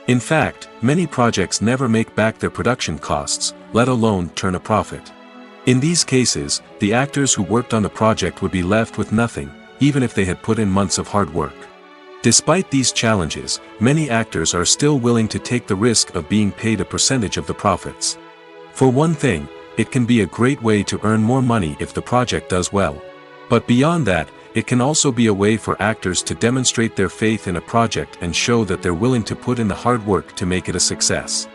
S1: In fact, many projects never make back their production costs, let alone turn a profit. In these cases, the actors who worked on the project would be left with nothing, even if they had put in months of hard work. Despite these challenges, many actors are still willing to take the risk of being paid a percentage of the profits. For one thing, it can be a great way to earn more money if the project does well. But beyond that, it can also be a way for actors to demonstrate their faith in a project and show that they're willing to put in the hard work to make it a success.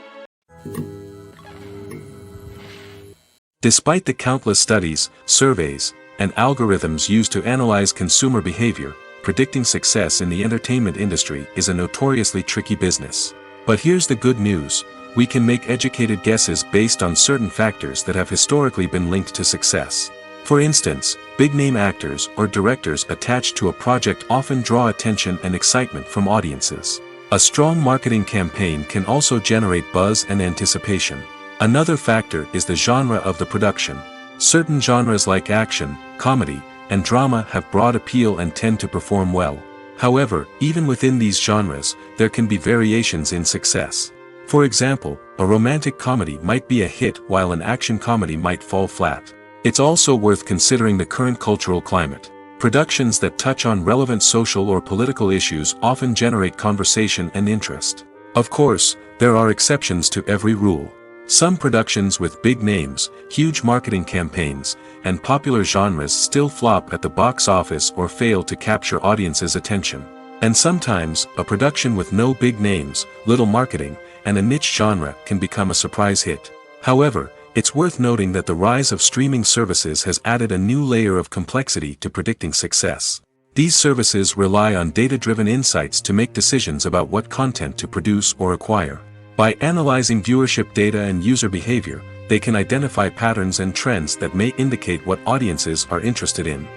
S1: Despite the countless studies, surveys, and algorithms used to analyze consumer behavior, predicting success in the entertainment industry is a notoriously tricky business. But here's the good news: we can make educated guesses based on certain factors that have historically been linked to success. For instance, big-name actors or directors attached to a project often draw attention and excitement from audiences. A strong marketing campaign can also generate buzz and anticipation. Another factor is the genre of the production. Certain genres like action, comedy, and drama have broad appeal and tend to perform well. However, even within these genres, there can be variations in success. For example, a romantic comedy might be a hit while an action comedy might fall flat. It's also worth considering the current cultural climate. Productions that touch on relevant social or political issues often generate conversation and interest. Of course, there are exceptions to every rule. Some productions with big names, huge marketing campaigns, and popular genres still flop at the box office or fail to capture audiences' attention. And sometimes, a production with no big names, little marketing, and a niche genre can become a surprise hit. However, It's worth noting that the rise of streaming services has added a new layer of complexity to predicting success. These services rely on data-driven insights to make decisions about what content to produce or acquire. By analyzing viewership data and user behavior, they can identify patterns and trends that may indicate what audiences are interested in.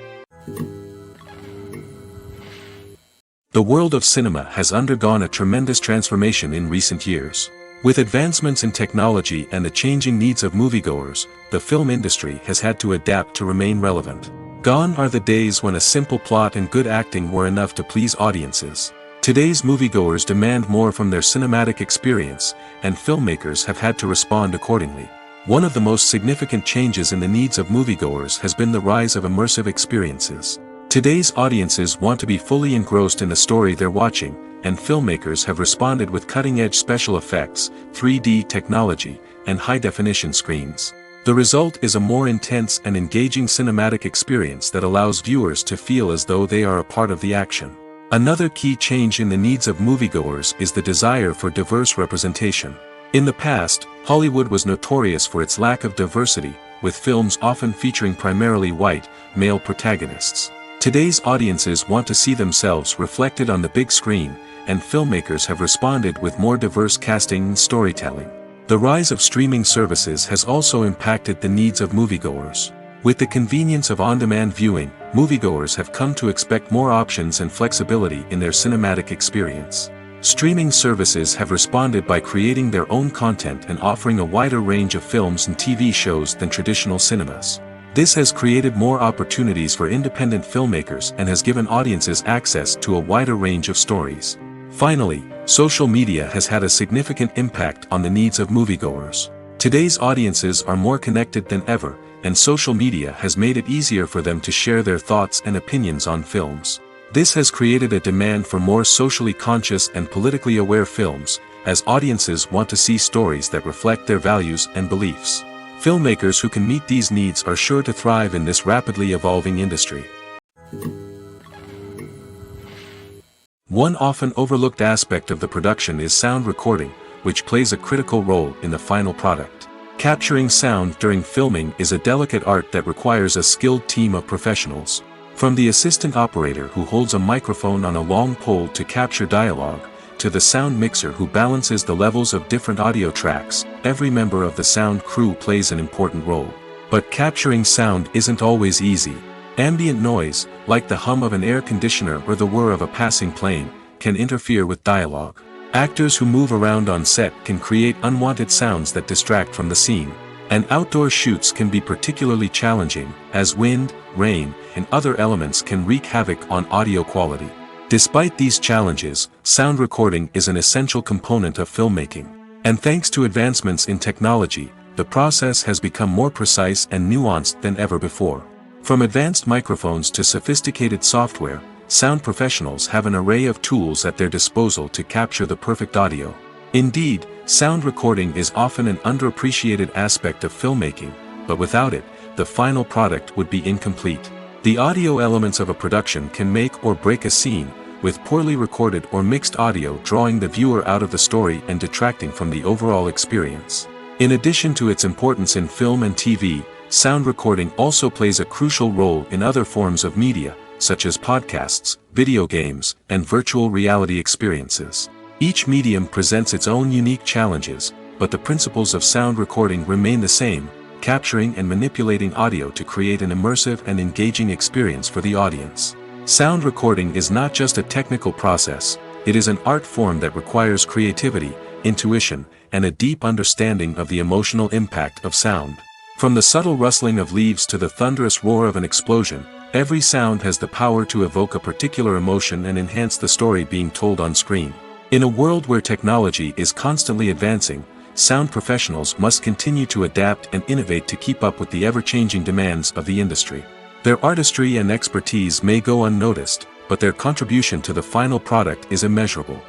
S1: The world of cinema has undergone a tremendous transformation in recent years. With advancements in technology and the changing needs of moviegoers, the film industry has had to adapt to remain relevant. Gone are the days when a simple plot and good acting were enough to please audiences. Today's moviegoers demand more from their cinematic experience, and filmmakers have had to respond accordingly. One of the most significant changes in the needs of moviegoers has been the rise of immersive experiences. Today's audiences want to be fully engrossed in the story they're watching, and filmmakers have responded with cutting-edge special effects, 3D technology, and high-definition screens. The result is a more intense and engaging cinematic experience that allows viewers to feel as though they are a part of the action. Another key change in the needs of moviegoers is the desire for diverse representation. In the past, Hollywood was notorious for its lack of diversity, with films often featuring primarily white, male protagonists. Today's audiences want to see themselves reflected on the big screen, and filmmakers have responded with more diverse casting and storytelling. The rise of streaming services has also impacted the needs of moviegoers. With the convenience of on-demand viewing, moviegoers have come to expect more options and flexibility in their cinematic experience. Streaming services have responded by creating their own content and offering a wider range of films and TV shows than traditional cinemas. This has created more opportunities for independent filmmakers and has given audiences access to a wider range of stories. Finally, social media has had a significant impact on the needs of moviegoers. Today's audiences are more connected than ever, and social media has made it easier for them to share their thoughts and opinions on films. This has created a demand for more socially conscious and politically aware films, as audiences want to see stories that reflect their values and beliefs. Filmmakers who can meet these needs are sure to thrive in this rapidly evolving industry. One often overlooked aspect of the production is sound recording, which plays a critical role in the final product. Capturing sound during filming is a delicate art that requires a skilled team of professionals. From the assistant operator who holds a microphone on a long pole to capture dialogue, to the sound mixer who balances the levels of different audio tracks, every member of the sound crew plays an important role. But capturing sound isn't always easy. Ambient noise, like the hum of an air conditioner or the whir of a passing plane, can interfere with dialogue. Actors who move around on set can create unwanted sounds that distract from the scene. And outdoor shoots can be particularly challenging, as wind, rain, and other elements can wreak havoc on audio quality. Despite these challenges, sound recording is an essential component of filmmaking. And thanks to advancements in technology, the process has become more precise and nuanced than ever before. From advanced microphones to sophisticated software, sound professionals have an array of tools at their disposal to capture the perfect audio. Indeed, sound recording is often an underappreciated aspect of filmmaking, but without it, the final product would be incomplete. The audio elements of a production can make or break a scene, with poorly recorded or mixed audio drawing the viewer out of the story and detracting from the overall experience. In addition to its importance in film and TV, sound recording also plays a crucial role in other forms of media, such as podcasts, video games, and virtual reality experiences. Each medium presents its own unique challenges, but the principles of sound recording remain the same, capturing and manipulating audio to create an immersive and engaging experience for the audience. Sound recording is not just a technical process, it is an art form that requires creativity, intuition, and a deep understanding of the emotional impact of sound. From the subtle rustling of leaves to the thunderous roar of an explosion, every sound has the power to evoke a particular emotion and enhance the story being told on screen. In a world where technology is constantly advancing, sound professionals must continue to adapt and innovate to keep up with the ever-changing demands of the industry. Their artistry and expertise may go unnoticed, but their contribution to the final product is immeasurable.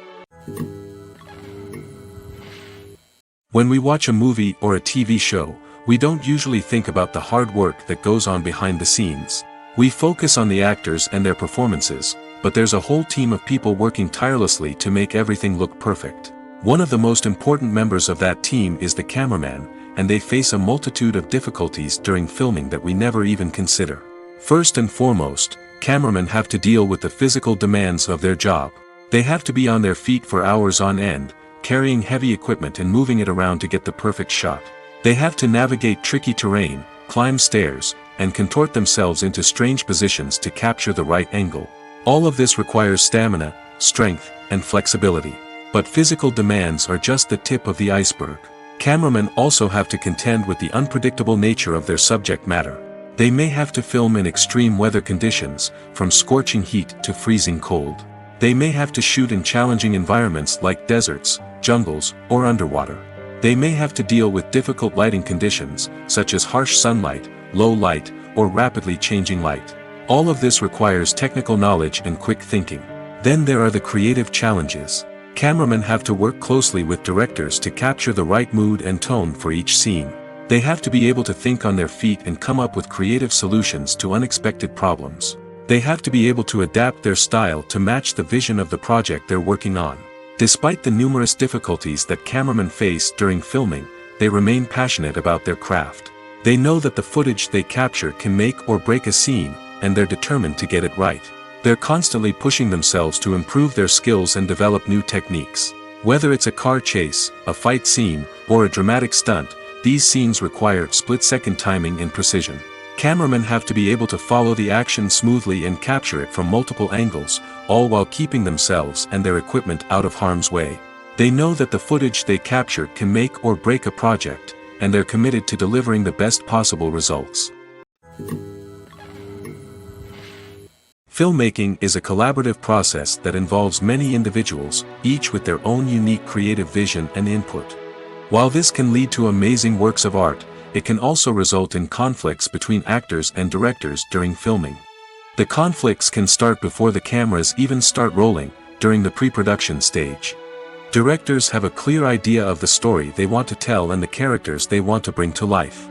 S1: When we watch a movie or a TV show, we don't usually think about the hard work that goes on behind the scenes. We focus on the actors and their performances, but there's a whole team of people working tirelessly to make everything look perfect. One of the most important members of that team is the cameraman, and they face a multitude of difficulties during filming that we never even consider. First and foremost, cameramen have to deal with the physical demands of their job. They have to be on their feet for hours on end, carrying heavy equipment and moving it around to get the perfect shot. They have to navigate tricky terrain, climb stairs, and contort themselves into strange positions to capture the right angle. All of this requires stamina, strength, and flexibility. But physical demands are just the tip of the iceberg. Cameramen also have to contend with the unpredictable nature of their subject matter. They may have to film in extreme weather conditions, from scorching heat to freezing cold. They may have to shoot in challenging environments like deserts, jungles, or underwater. They may have to deal with difficult lighting conditions, such as harsh sunlight, low light, or rapidly changing light. All of this requires technical knowledge and quick thinking. Then there are the creative challenges. Cameramen have to work closely with directors to capture the right mood and tone for each scene. They have to be able to think on their feet and come up with creative solutions to unexpected problems. They have to be able to adapt their style to match the vision of the project they're working on. Despite the numerous difficulties that cameramen face during filming, they remain passionate about their craft. They know that the footage they capture can make or break a scene, and they're determined to get it right. They're constantly pushing themselves to improve their skills and develop new techniques. Whether it's a car chase, a fight scene, or a dramatic stunt, these scenes require split-second timing and precision. Cameramen have to be able to follow the action smoothly and capture it from multiple angles, all while keeping themselves and their equipment out of harm's way. They know that the footage they capture can make or break a project, and they're committed to delivering the best possible results. Filmmaking is a collaborative process that involves many individuals, each with their own unique creative vision and input. While this can lead to amazing works of art, it can also result in conflicts between actors and directors during filming. The conflicts can start before the cameras even start rolling, during the pre-production stage. Directors have a clear idea of the story they want to tell and the characters they want to bring to life.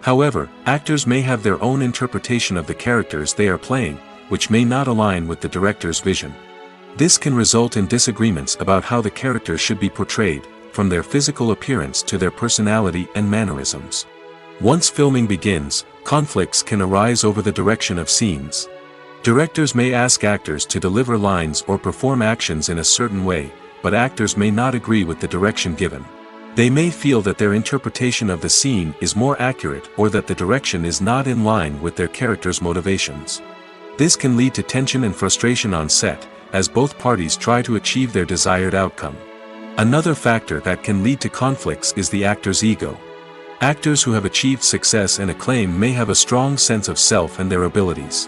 S1: However, actors may have their own interpretation of the characters they are playing, which may not align with the director's vision. This can result in disagreements about how the characters should be portrayed, from their physical appearance to their personality and mannerisms. Once filming begins, conflicts can arise over the direction of scenes. Directors may ask actors to deliver lines or perform actions in a certain way, but actors may not agree with the direction given. They may feel that their interpretation of the scene is more accurate or that the direction is not in line with their character's motivations. This can lead to tension and frustration on set, as both parties try to achieve their desired outcome. Another factor that can lead to conflicts is the actor's ego. Actors who have achieved success and acclaim may have a strong sense of self and their abilities.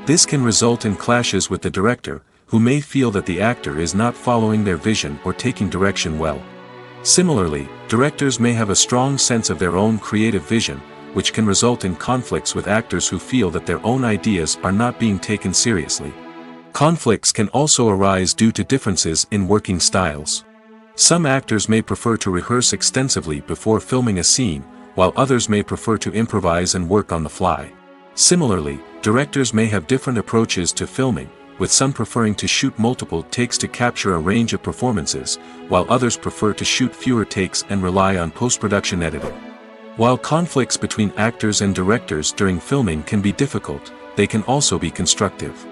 S1: This can result in clashes with the director, who may feel that the actor is not following their vision or taking direction well. Similarly, directors may have a strong sense of their own creative vision, which can result in conflicts with actors who feel that their own ideas are not being taken seriously. Conflicts can also arise due to differences in working styles. Some actors may prefer to rehearse extensively before filming a scene, while others may prefer to improvise and work on the fly. Similarly, directors may have different approaches to filming, with some preferring to shoot multiple takes to capture a range of performances, while others prefer to shoot fewer takes and rely on post-production editing. While conflicts between actors and directors during filming can be difficult, they can also be constructive.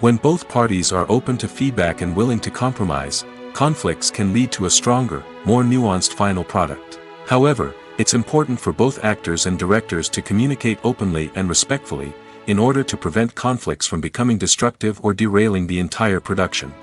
S1: When both parties are open to feedback and willing to compromise, conflicts can lead to a stronger, more nuanced final product. However, it's important for both actors and directors to communicate openly and respectfully, in order to prevent conflicts from becoming destructive or derailing the entire production.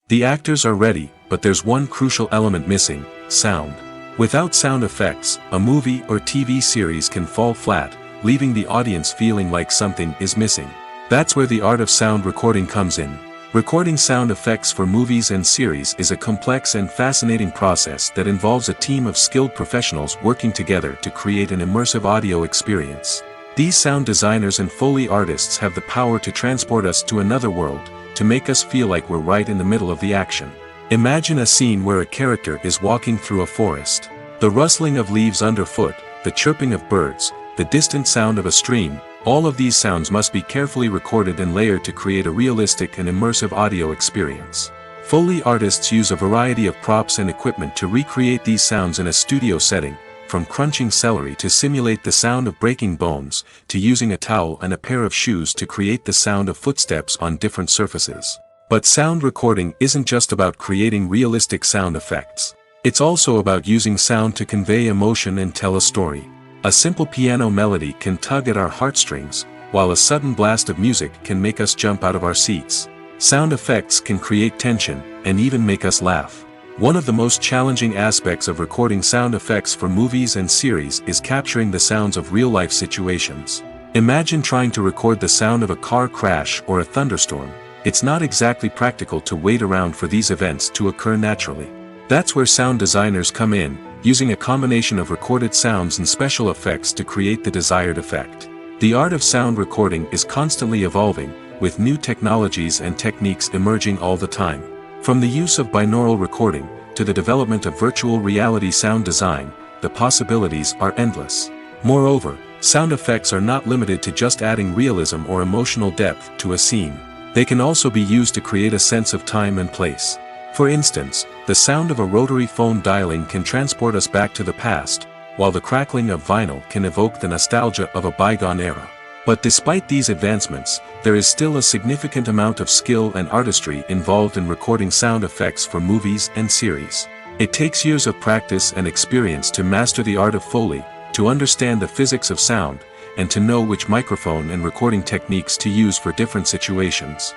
S1: The actors are ready, but there's one crucial element missing: sound. Without sound effects, a movie or TV series can fall flat, leaving the audience feeling like something is missing. That's where the art of sound recording comes in. Recording sound effects for movies and series is a complex and fascinating process that involves a team of skilled professionals working together to create an immersive audio experience. These sound designers and Foley artists have the power to transport us to another world, to make us feel like we're right in the middle of the action. Imagine a scene where a character is walking through a forest. The rustling of leaves underfoot, the chirping of birds, the distant sound of a stream, all of these sounds must be carefully recorded and layered to create a realistic and immersive audio experience. Foley artists use a variety of props and equipment to recreate these sounds in a studio setting, from crunching celery to simulate the sound of breaking bones, to using a towel and a pair of shoes to create the sound of footsteps on different surfaces. But sound recording isn't just about creating realistic sound effects. It's also about using sound to convey emotion and tell a story. A simple piano melody can tug at our heartstrings, while a sudden blast of music can make us jump out of our seats. Sound effects can create tension, and even make us laugh. One of the most challenging aspects of recording sound effects for movies and series is capturing the sounds of real-life situations. Imagine trying to record the sound of a car crash or a thunderstorm. It's not exactly practical to wait around for these events to occur naturally. That's where sound designers come in, using a combination of recorded sounds and special effects to create the desired effect. The art of sound recording is constantly evolving, with new technologies and techniques emerging all the time. From the use of binaural recording, to the development of virtual reality sound design, the possibilities are endless. Moreover, sound effects are not limited to just adding realism or emotional depth to a scene. They can also be used to create a sense of time and place. For instance, the sound of a rotary phone dialing can transport us back to the past, while the crackling of vinyl can evoke the nostalgia of a bygone era. But despite these advancements, there is still a significant amount of skill and artistry involved in recording sound effects for movies and series. It takes years of practice and experience to master the art of Foley, to understand the physics of sound, and to know which microphone and recording techniques to use for different situations.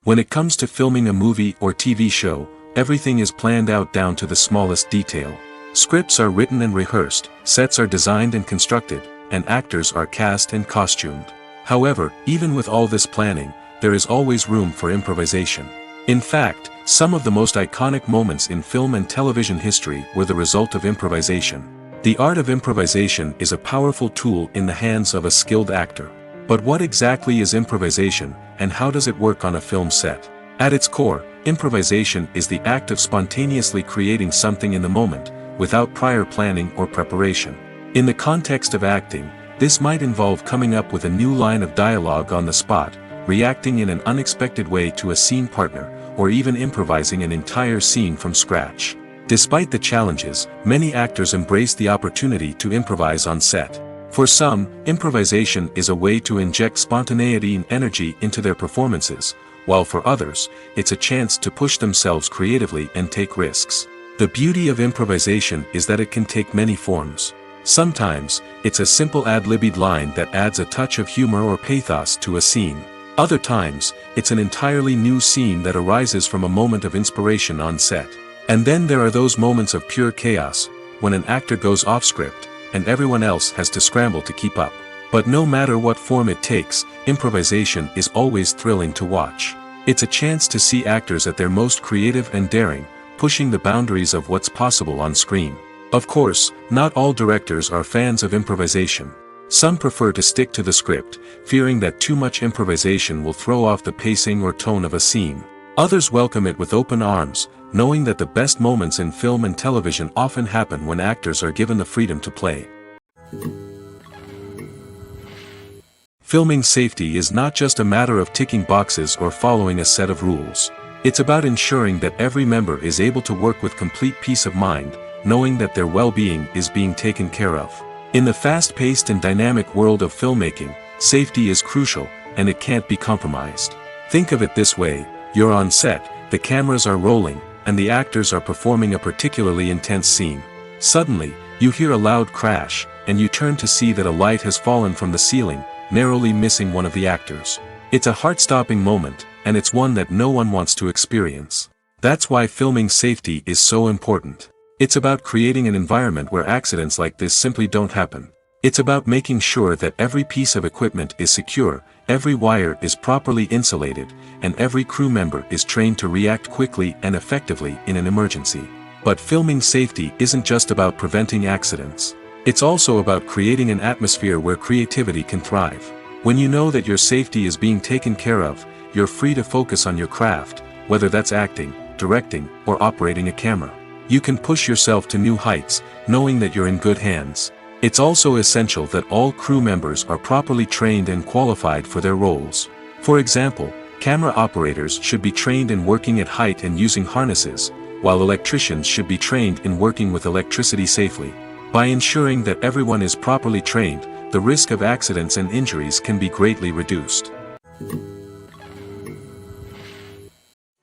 S1: When it comes to filming a movie or TV show, everything is planned out down to the smallest detail. Scripts are written and rehearsed, sets are designed and constructed, and actors are cast and costumed. However, even with all this planning, there is always room for improvisation. In fact, some of the most iconic moments in film and television history were the result of improvisation. The art of improvisation is a powerful tool in the hands of a skilled actor. But what exactly is improvisation, and how does it work on a film set? At its core, improvisation is the act of spontaneously creating something in the moment, without prior planning or preparation. In the context of acting, this might involve coming up with a new line of dialogue on the spot, reacting in an unexpected way to a scene partner, or even improvising an entire scene from scratch. Despite the challenges, many actors embrace the opportunity to improvise on set. For some, improvisation is a way to inject spontaneity and energy into their performances, while for others, it's a chance to push themselves creatively and take risks. The beauty of improvisation is that it can take many forms. Sometimes, it's a simple ad-libbed line that adds a touch of humor or pathos to a scene. Other times, it's an entirely new scene that arises from a moment of inspiration on set. And then there are those moments of pure chaos, when an actor goes off script, and everyone else has to scramble to keep up. But no matter what form it takes, improvisation is always thrilling to watch. It's a chance to see actors at their most creative and daring, pushing the boundaries of what's possible on screen. Of course, not all directors are fans of improvisation. Some prefer to stick to the script, fearing that too much improvisation will throw off the pacing or tone of a scene. Others welcome it with open arms, knowing that the best moments in film and television often happen when actors are given the freedom to play. Filming safety is not just a matter of ticking boxes or following a set of rules. It's about ensuring that every member is able to work with complete peace of mind, knowing that their well-being is being taken care of. In the fast-paced and dynamic world of filmmaking, safety is crucial, and it can't be compromised. Think of it this way: you're on set, the cameras are rolling, and the actors are performing a particularly intense scene. Suddenly, you hear a loud crash, and you turn to see that a light has fallen from the ceiling, narrowly missing one of the actors. It's a heart-stopping moment, and it's one that no one wants to experience. That's why filming safety is so important. It's about creating an environment where accidents like this simply don't happen. It's about making sure that every piece of equipment is secure, every wire is properly insulated, and every crew member is trained to react quickly and effectively in an emergency. But filming safety isn't just about preventing accidents. It's also about creating an atmosphere where creativity can thrive. When you know that your safety is being taken care of, you're free to focus on your craft, whether that's acting, directing, or operating a camera. You can push yourself to new heights, knowing that you're in good hands. It's also essential that all crew members are properly trained and qualified for their roles. For example, Camera operators should be trained in working at height and using harnesses, while electricians should be trained in working with electricity safely. By ensuring that everyone is properly trained, the risk of accidents and injuries can be greatly reduced.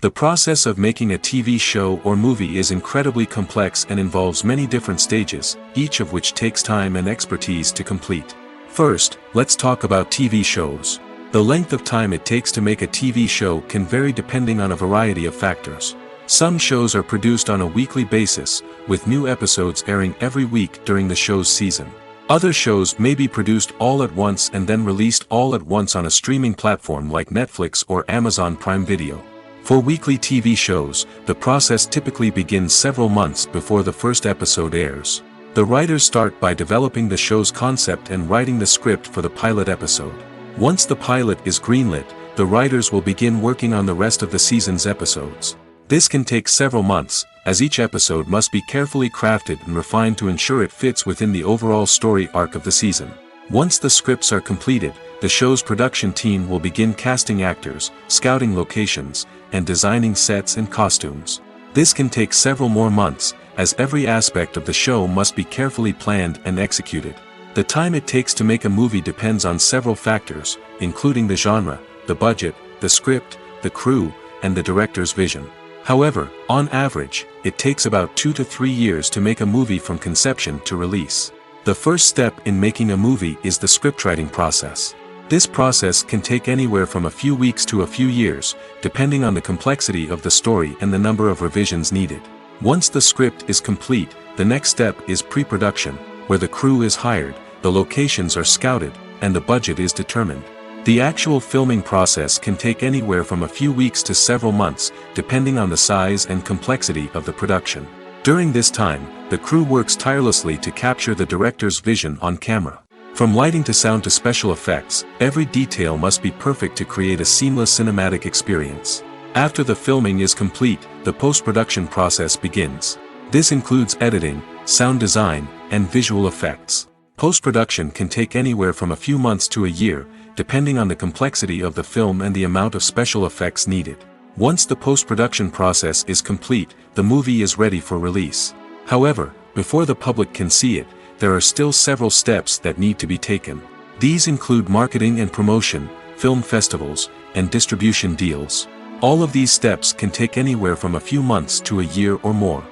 S1: The process of making a TV show or movie is incredibly complex and involves many different stages, each of which takes time and expertise to complete. First, let's talk about TV shows. The length of time it takes to make a TV show can vary depending on a variety of factors. Some shows are produced on a weekly basis, with new episodes airing every week during the show's season. Other shows may be produced all at once and then released all at once on a streaming platform like Netflix or Amazon Prime Video. For weekly TV shows, the process typically begins several months before the first episode airs. The writers start by developing the show's concept and writing the script for the pilot episode. Once the pilot is greenlit, the writers will begin working on the rest of the season's episodes. This can take several months, as each episode must be carefully crafted and refined to ensure it fits within the overall story arc of the season. Once the scripts are completed, the show's production team will begin casting actors, scouting locations, and designing sets and costumes. This can take several more months, as every aspect of the show must be carefully planned and executed. The time it takes to make a movie depends on several factors, including the genre, the budget, the script, the crew, and the director's vision. However, on average, it takes about 2 to 3 years to make a movie from conception to release. The first step in making a movie is the scriptwriting process. This process can take anywhere from a few weeks to a few years, depending on the complexity of the story and the number of revisions needed. Once the script is complete, the next step is pre-production, where the crew is hired, the locations are scouted, and the budget is determined. The actual filming process can take anywhere from a few weeks to several months, depending on the size and complexity of the production. During this time, the crew works tirelessly to capture the director's vision on camera. From lighting to sound to special effects, every detail must be perfect to create a seamless cinematic experience. After the filming is complete, the post-production process begins. This includes editing, sound design, and visual effects. Post-production can take anywhere from a few months to a year, depending on the complexity of the film and the amount of special effects needed. Once the post-production process is complete, the movie is ready for release. However, before the public can see it, there are still several steps that need to be taken. These include marketing and promotion, film festivals, and distribution deals. All of these steps can take anywhere from a few months to a year or more.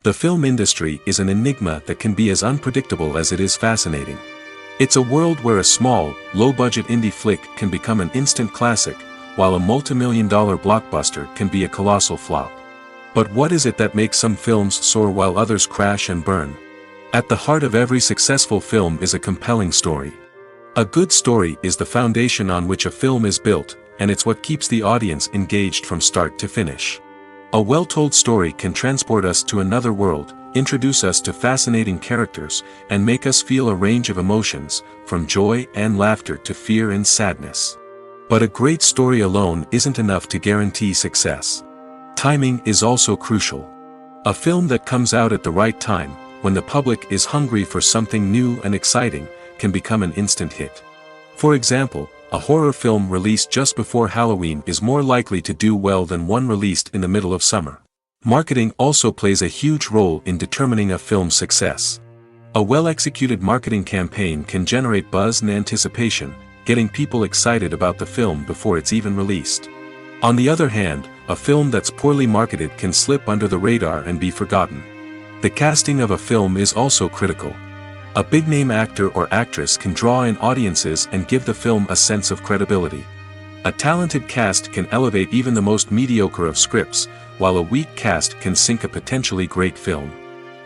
S1: The film industry is an enigma that can be as unpredictable as it is fascinating. It's a world where a small, low-budget indie flick can become an instant classic, while a multi-million-dollar blockbuster can be a colossal flop. But what is it that makes some films soar while others crash and burn? At the heart of every successful film is a compelling story. A good story is the foundation on which a film is built, and it's what keeps the audience engaged from start to finish. A well-told story can transport us to another world, introduce us to fascinating characters, and make us feel a range of emotions, from joy and laughter to fear and sadness. But a great story alone isn't enough to guarantee success. Timing is also crucial. A film that comes out at the right time, when the public is hungry for something new and exciting, can become an instant hit. For example, a horror film released just before Halloween is more likely to do well than one released in the middle of summer. Marketing also plays a huge role in determining a film's success. A well-executed marketing campaign can generate buzz and anticipation, getting people excited about the film before it's even released. On the other hand, a film that's poorly marketed can slip under the radar and be forgotten. The casting of a film is also critical. A big-name actor or actress can draw in audiences and give the film a sense of credibility. A talented cast can elevate even the most mediocre of scripts, while a weak cast can sink a potentially great film.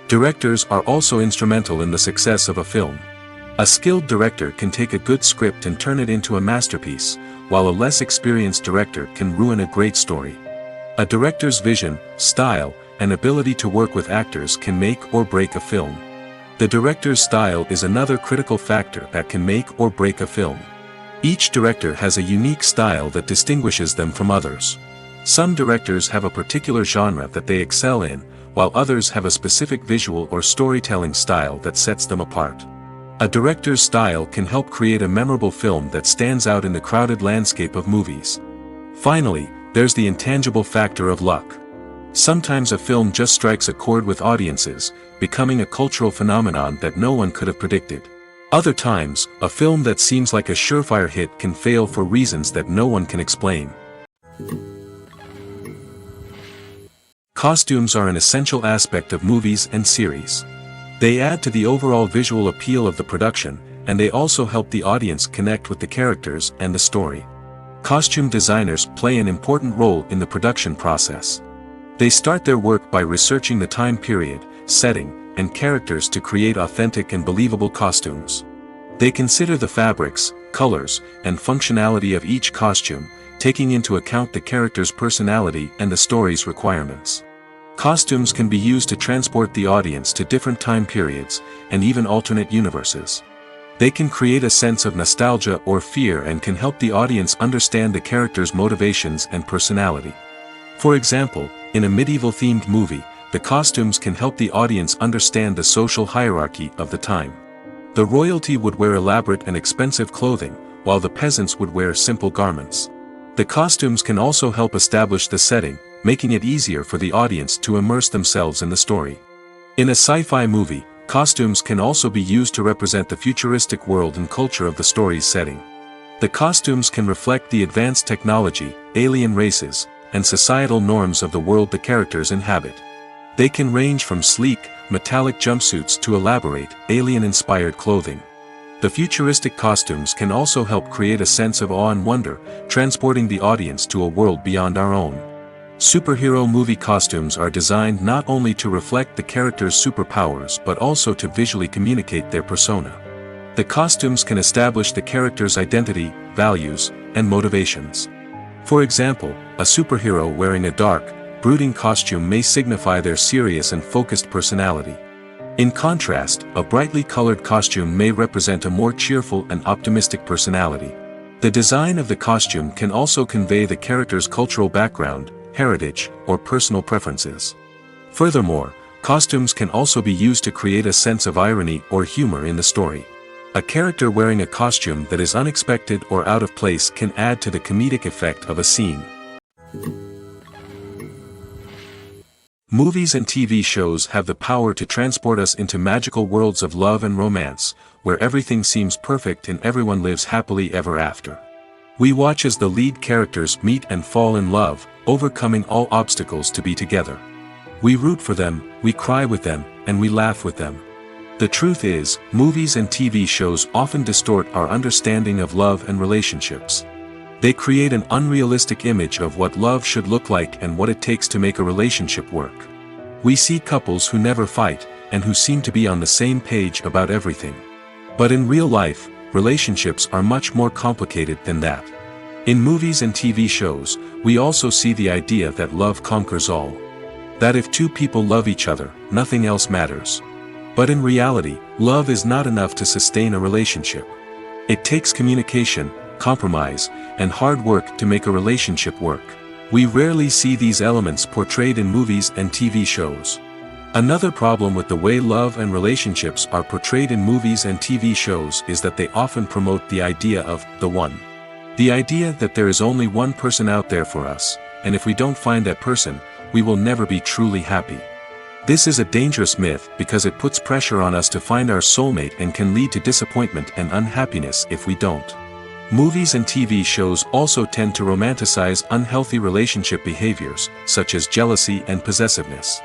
S1: Directors are also instrumental in the success of a film. A skilled director can take a good script and turn it into a masterpiece, while a less experienced director can ruin a great story. A director's vision, style, and ability to work with actors can make or break a film. The director's style is another critical factor that can make or break a film. Each director has a unique style that distinguishes them from others. Some directors have a particular genre that they excel in, while others have a specific visual or storytelling style that sets them apart. A director's style can help create a memorable film that stands out in the crowded landscape of movies. Finally, there's the intangible factor of luck. Sometimes a film just strikes a chord with audiences, becoming a cultural phenomenon that no one could have predicted. Other times, a film that seems like a surefire hit can fail for reasons that no one can explain. Costumes are an essential aspect of movies and series. They add to the overall visual appeal of the production, and they also help the audience connect with the characters and the story. Costume designers play an important role in the production process. They start their work by researching the time period, setting, and characters to create authentic and believable costumes. They consider the fabrics, colors, and functionality of each costume, taking into account the character's personality and the story's requirements. Costumes can be used to transport the audience to different time periods, and even alternate universes. They can create a sense of nostalgia or fear and can help the audience understand the character's motivations and personality. For example, in a medieval-themed movie, the costumes can help the audience understand the social hierarchy of the time. The royalty would wear elaborate and expensive clothing, while the peasants would wear simple garments. The costumes can also help establish the setting, making it easier for the audience to immerse themselves in the story. In a sci-fi movie, costumes can also be used to represent the futuristic world and culture of the story's setting. The costumes can reflect the advanced technology, alien races, and societal norms of the world the characters inhabit. They can range from sleek, metallic jumpsuits to elaborate, alien-inspired clothing. The futuristic costumes can also help create a sense of awe and wonder, transporting the audience to a world beyond our own. Superhero movie costumes are designed not only to reflect the character's superpowers but also to visually communicate their persona. The costumes can establish the character's identity, values, and motivations. For example, a superhero wearing a dark, brooding costume may signify their serious and focused personality. In contrast, a brightly colored costume may represent a more cheerful and optimistic personality. The design of the costume can also convey the character's cultural background, heritage, or personal preferences. Furthermore, costumes can also be used to create a sense of irony or humor in the story. A character wearing a costume that is unexpected or out of place can add to the comedic effect of a scene. Movies and TV shows have the power to transport us into magical worlds of love and romance, where everything seems perfect and everyone lives happily ever after. We watch as the lead characters meet and fall in love, overcoming all obstacles to be together. We root for them, we cry with them, and we laugh with them. The truth is, movies and TV shows often distort our understanding of love and relationships. They create an unrealistic image of what love should look like and what it takes to make a relationship work. We see couples who never fight, and who seem to be on the same page about everything. But in real life, relationships are much more complicated than that. In movies and TV shows, we also see the idea that love conquers all. That if two people love each other, nothing else matters. But in reality, love is not enough to sustain a relationship. It takes communication, compromise, and hard work to make a relationship work. We rarely see these elements portrayed in movies and TV shows. Another problem with the way love and relationships are portrayed in movies and TV shows is that they often promote the idea of the one. The idea that there is only one person out there for us, and if we don't find that person, we will never be truly happy. This is a dangerous myth because it puts pressure on us to find our soulmate and can lead to disappointment and unhappiness if we don't. Movies and TV shows also tend to romanticize unhealthy relationship behaviors, such as jealousy and possessiveness.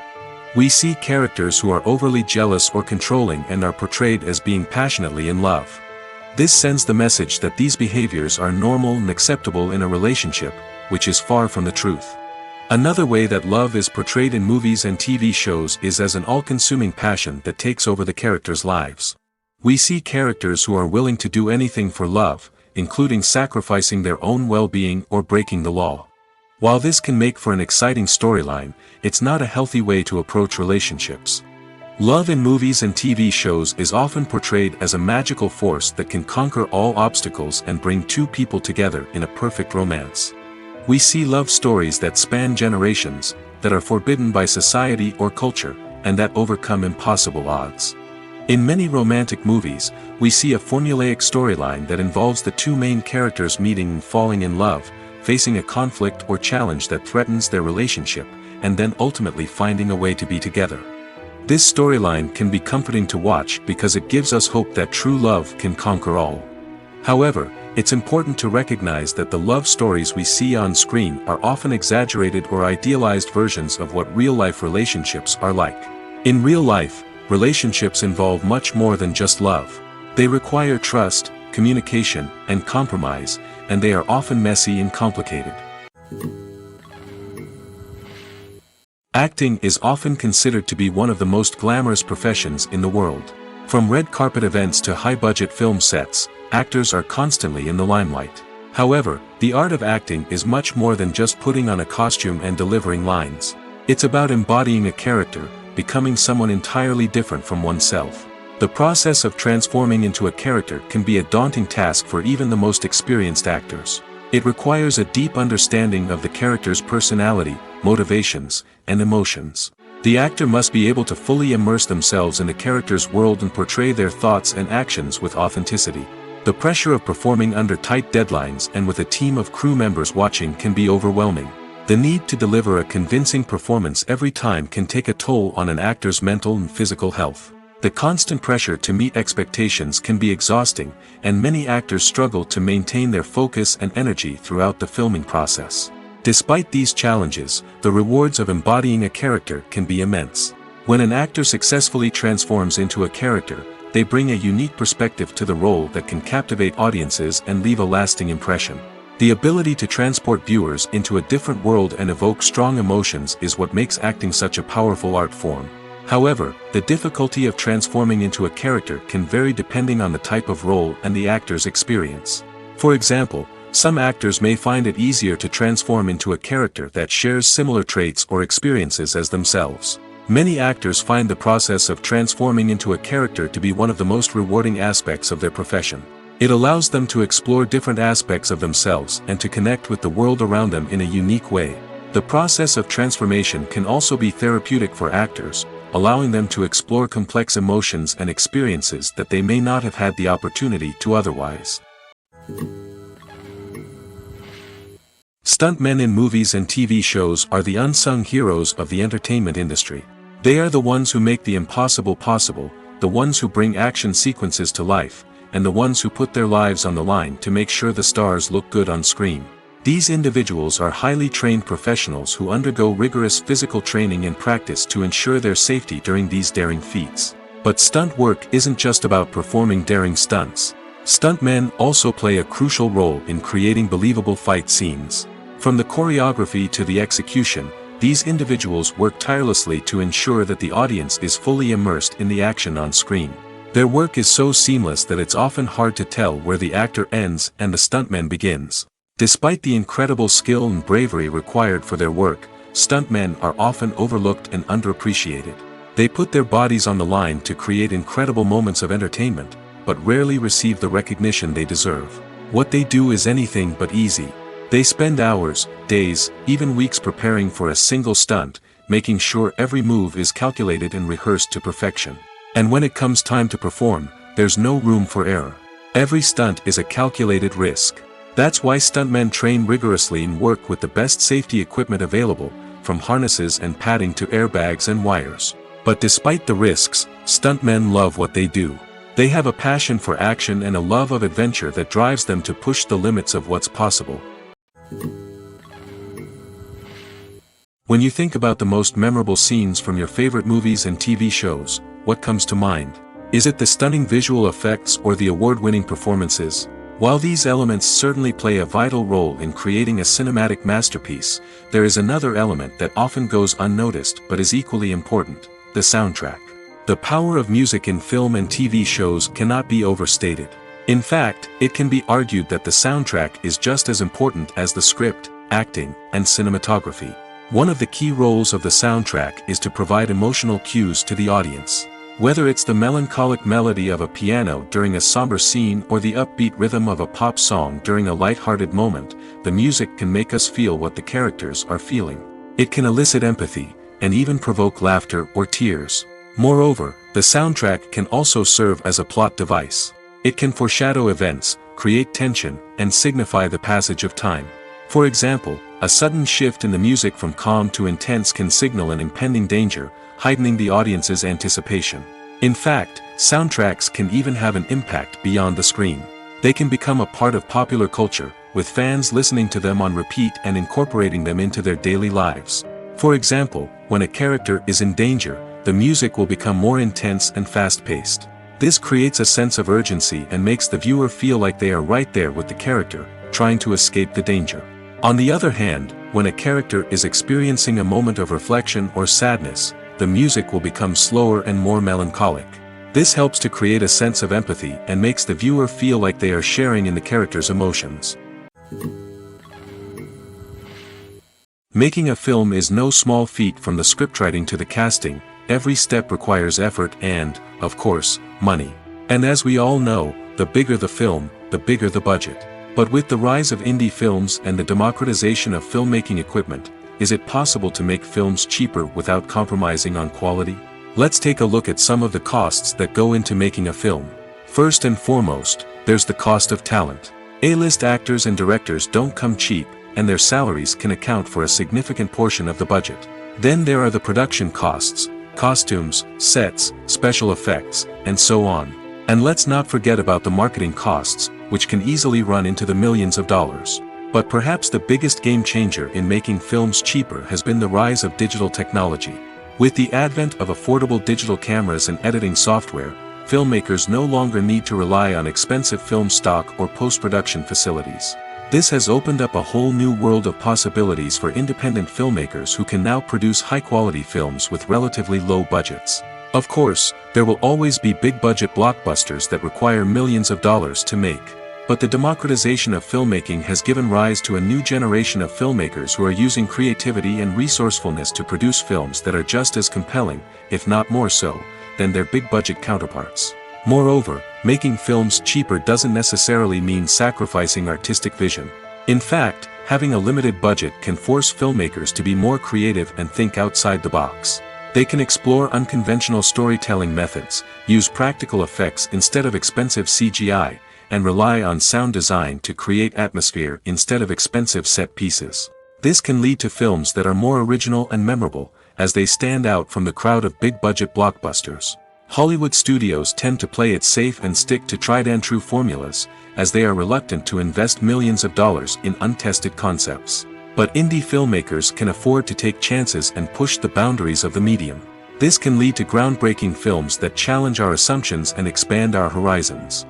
S1: We see characters who are overly jealous or controlling and are portrayed as being passionately in love. This sends the message that these behaviors are normal and acceptable in a relationship, which is far from the truth. Another way that love is portrayed in movies and TV shows is as an all-consuming passion that takes over the characters' lives. We see characters who are willing to do anything for love, including sacrificing their own well-being or breaking the law. While this can make for an exciting storyline, it's not a healthy way to approach relationships. Love in movies and TV shows is often portrayed as a magical force that can conquer all obstacles and bring two people together in a perfect romance. We see love stories that span generations, that are forbidden by society or culture, and that overcome impossible odds. In many romantic movies, we see a formulaic storyline that involves the two main characters meeting and falling in love, facing a conflict or challenge that threatens their relationship, and then ultimately finding a way to be together. This storyline can be comforting to watch because it gives us hope that true love can conquer all. However, it's important to recognize that the love stories we see on screen are often exaggerated or idealized versions of what real-life relationships are like. In real life, relationships involve much more than just love. They require trust, communication, and compromise, and they are often messy and complicated. Acting is often considered to be one of the most glamorous professions in the world. From red carpet events to high-budget film sets, actors are constantly in the limelight. However, the art of acting is much more than just putting on a costume and delivering lines. It's about embodying a character, becoming someone entirely different from oneself. The process of transforming into a character can be a daunting task for even the most experienced actors. It requires a deep understanding of the character's personality, motivations, and emotions. The actor must be able to fully immerse themselves in the character's world and portray their thoughts and actions with authenticity. The pressure of performing under tight deadlines and with a team of crew members watching can be overwhelming. The need to deliver a convincing performance every time can take a toll on an actor's mental and physical health. The constant pressure to meet expectations can be exhausting, and many actors struggle to maintain their focus and energy throughout the filming process. Despite these challenges, the rewards of embodying a character can be immense. When an actor successfully transforms into a character, they bring a unique perspective to the role that can captivate audiences and leave a lasting impression. The ability to transport viewers into a different world and evoke strong emotions is what makes acting such a powerful art form. However, the difficulty of transforming into a character can vary depending on the type of role and the actor's experience. For example, some actors may find it easier to transform into a character that shares similar traits or experiences as themselves. Many actors find the process of transforming into a character to be one of the most rewarding aspects of their profession. It allows them to explore different aspects of themselves and to connect with the world around them in a unique way. The process of transformation can also be therapeutic for actors, allowing them to explore complex emotions and experiences that they may not have had the opportunity to otherwise. Stuntmen in movies and TV shows are the unsung heroes of the entertainment industry. They are the ones who make the impossible possible, the ones who bring action sequences to life, and the ones who put their lives on the line to make sure the stars look good on screen. These individuals are highly trained professionals who undergo rigorous physical training and practice to ensure their safety during these daring feats. But stunt work isn't just about performing daring stunts. Stuntmen also play a crucial role in creating believable fight scenes. From the choreography to the execution, these individuals work tirelessly to ensure that the audience is fully immersed in the action on screen. Their work is so seamless that it's often hard to tell where the actor ends and the stuntman begins. Despite the incredible skill and bravery required for their work, stuntmen are often overlooked and underappreciated. They put their bodies on the line to create incredible moments of entertainment, but rarely receive the recognition they deserve. What they do is anything but easy. They spend hours, days, even weeks preparing for a single stunt, making sure every move is calculated and rehearsed to perfection. And when it comes time to perform, there's no room for error. Every stunt is a calculated risk. That's why stuntmen train rigorously and work with the best safety equipment available, from harnesses and padding to airbags and wires. But despite the risks, stuntmen love what they do. They have a passion for action and a love of adventure that drives them to push the limits of what's possible. When you think about the most memorable scenes from your favorite movies and TV shows, what comes to mind? Is it the stunning visual effects or the award-winning performances? While these elements certainly play a vital role in creating a cinematic masterpiece, there is another element that often goes unnoticed but is equally important: the soundtrack. The power of music in film and TV shows cannot be overstated. In fact, it can be argued that the soundtrack is just as important as the script, acting, and cinematography. One of the key roles of the soundtrack is to provide emotional cues to the audience. Whether it's the melancholic melody of a piano during a somber scene or the upbeat rhythm of a pop song during a light-hearted moment, the music can make us feel what the characters are feeling. It can elicit empathy, and even provoke laughter or tears. Moreover, the soundtrack can also serve as a plot device. It can foreshadow events, create tension, and signify the passage of time. For example, a sudden shift in the music from calm to intense can signal an impending danger, heightening the audience's anticipation. In fact, soundtracks can even have an impact beyond the screen. They can become a part of popular culture, with fans listening to them on repeat and incorporating them into their daily lives. For example, when a character is in danger, the music will become more intense and fast-paced. This creates a sense of urgency and makes the viewer feel like they are right there with the character, trying to escape the danger. On the other hand, when a character is experiencing a moment of reflection or sadness, the music will become slower and more melancholic. This helps to create a sense of empathy and makes the viewer feel like they are sharing in the character's emotions. Making a film is no small feat. From the scriptwriting to the casting, every step requires effort and, of course, money. And as we all know, the bigger the film, the bigger the budget. But with the rise of indie films and the democratization of filmmaking equipment, is it possible to make films cheaper without compromising on quality? Let's take a look at some of the costs that go into making a film. First and foremost, there's the cost of talent. A-list actors and directors don't come cheap, and their salaries can account for a significant portion of the budget. Then there are the production costs, costumes, sets, special effects, and so on. And let's not forget about the marketing costs, which can easily run into the millions of dollars. But perhaps the biggest game changer in making films cheaper has been the rise of digital technology. With the advent of affordable digital cameras and editing software, filmmakers no longer need to rely on expensive film stock or post-production facilities. This has opened up a whole new world of possibilities for independent filmmakers who can now produce high-quality films with relatively low budgets. Of course, there will always be big-budget blockbusters that require millions of dollars to make. But the democratization of filmmaking has given rise to a new generation of filmmakers who are using creativity and resourcefulness to produce films that are just as compelling, if not more so, than their big-budget counterparts. Moreover, making films cheaper doesn't necessarily mean sacrificing artistic vision. In fact, having a limited budget can force filmmakers to be more creative and think outside the box. They can explore unconventional storytelling methods, use practical effects instead of expensive CGI, and rely on sound design to create atmosphere instead of expensive set pieces. This can lead to films that are more original and memorable, as they stand out from the crowd of big-budget blockbusters. Hollywood studios tend to play it safe and stick to tried-and-true formulas, as they are reluctant to invest millions of dollars in untested concepts. But indie filmmakers can afford to take chances and push the boundaries of the medium. This can lead to groundbreaking films that challenge our assumptions and expand our horizons.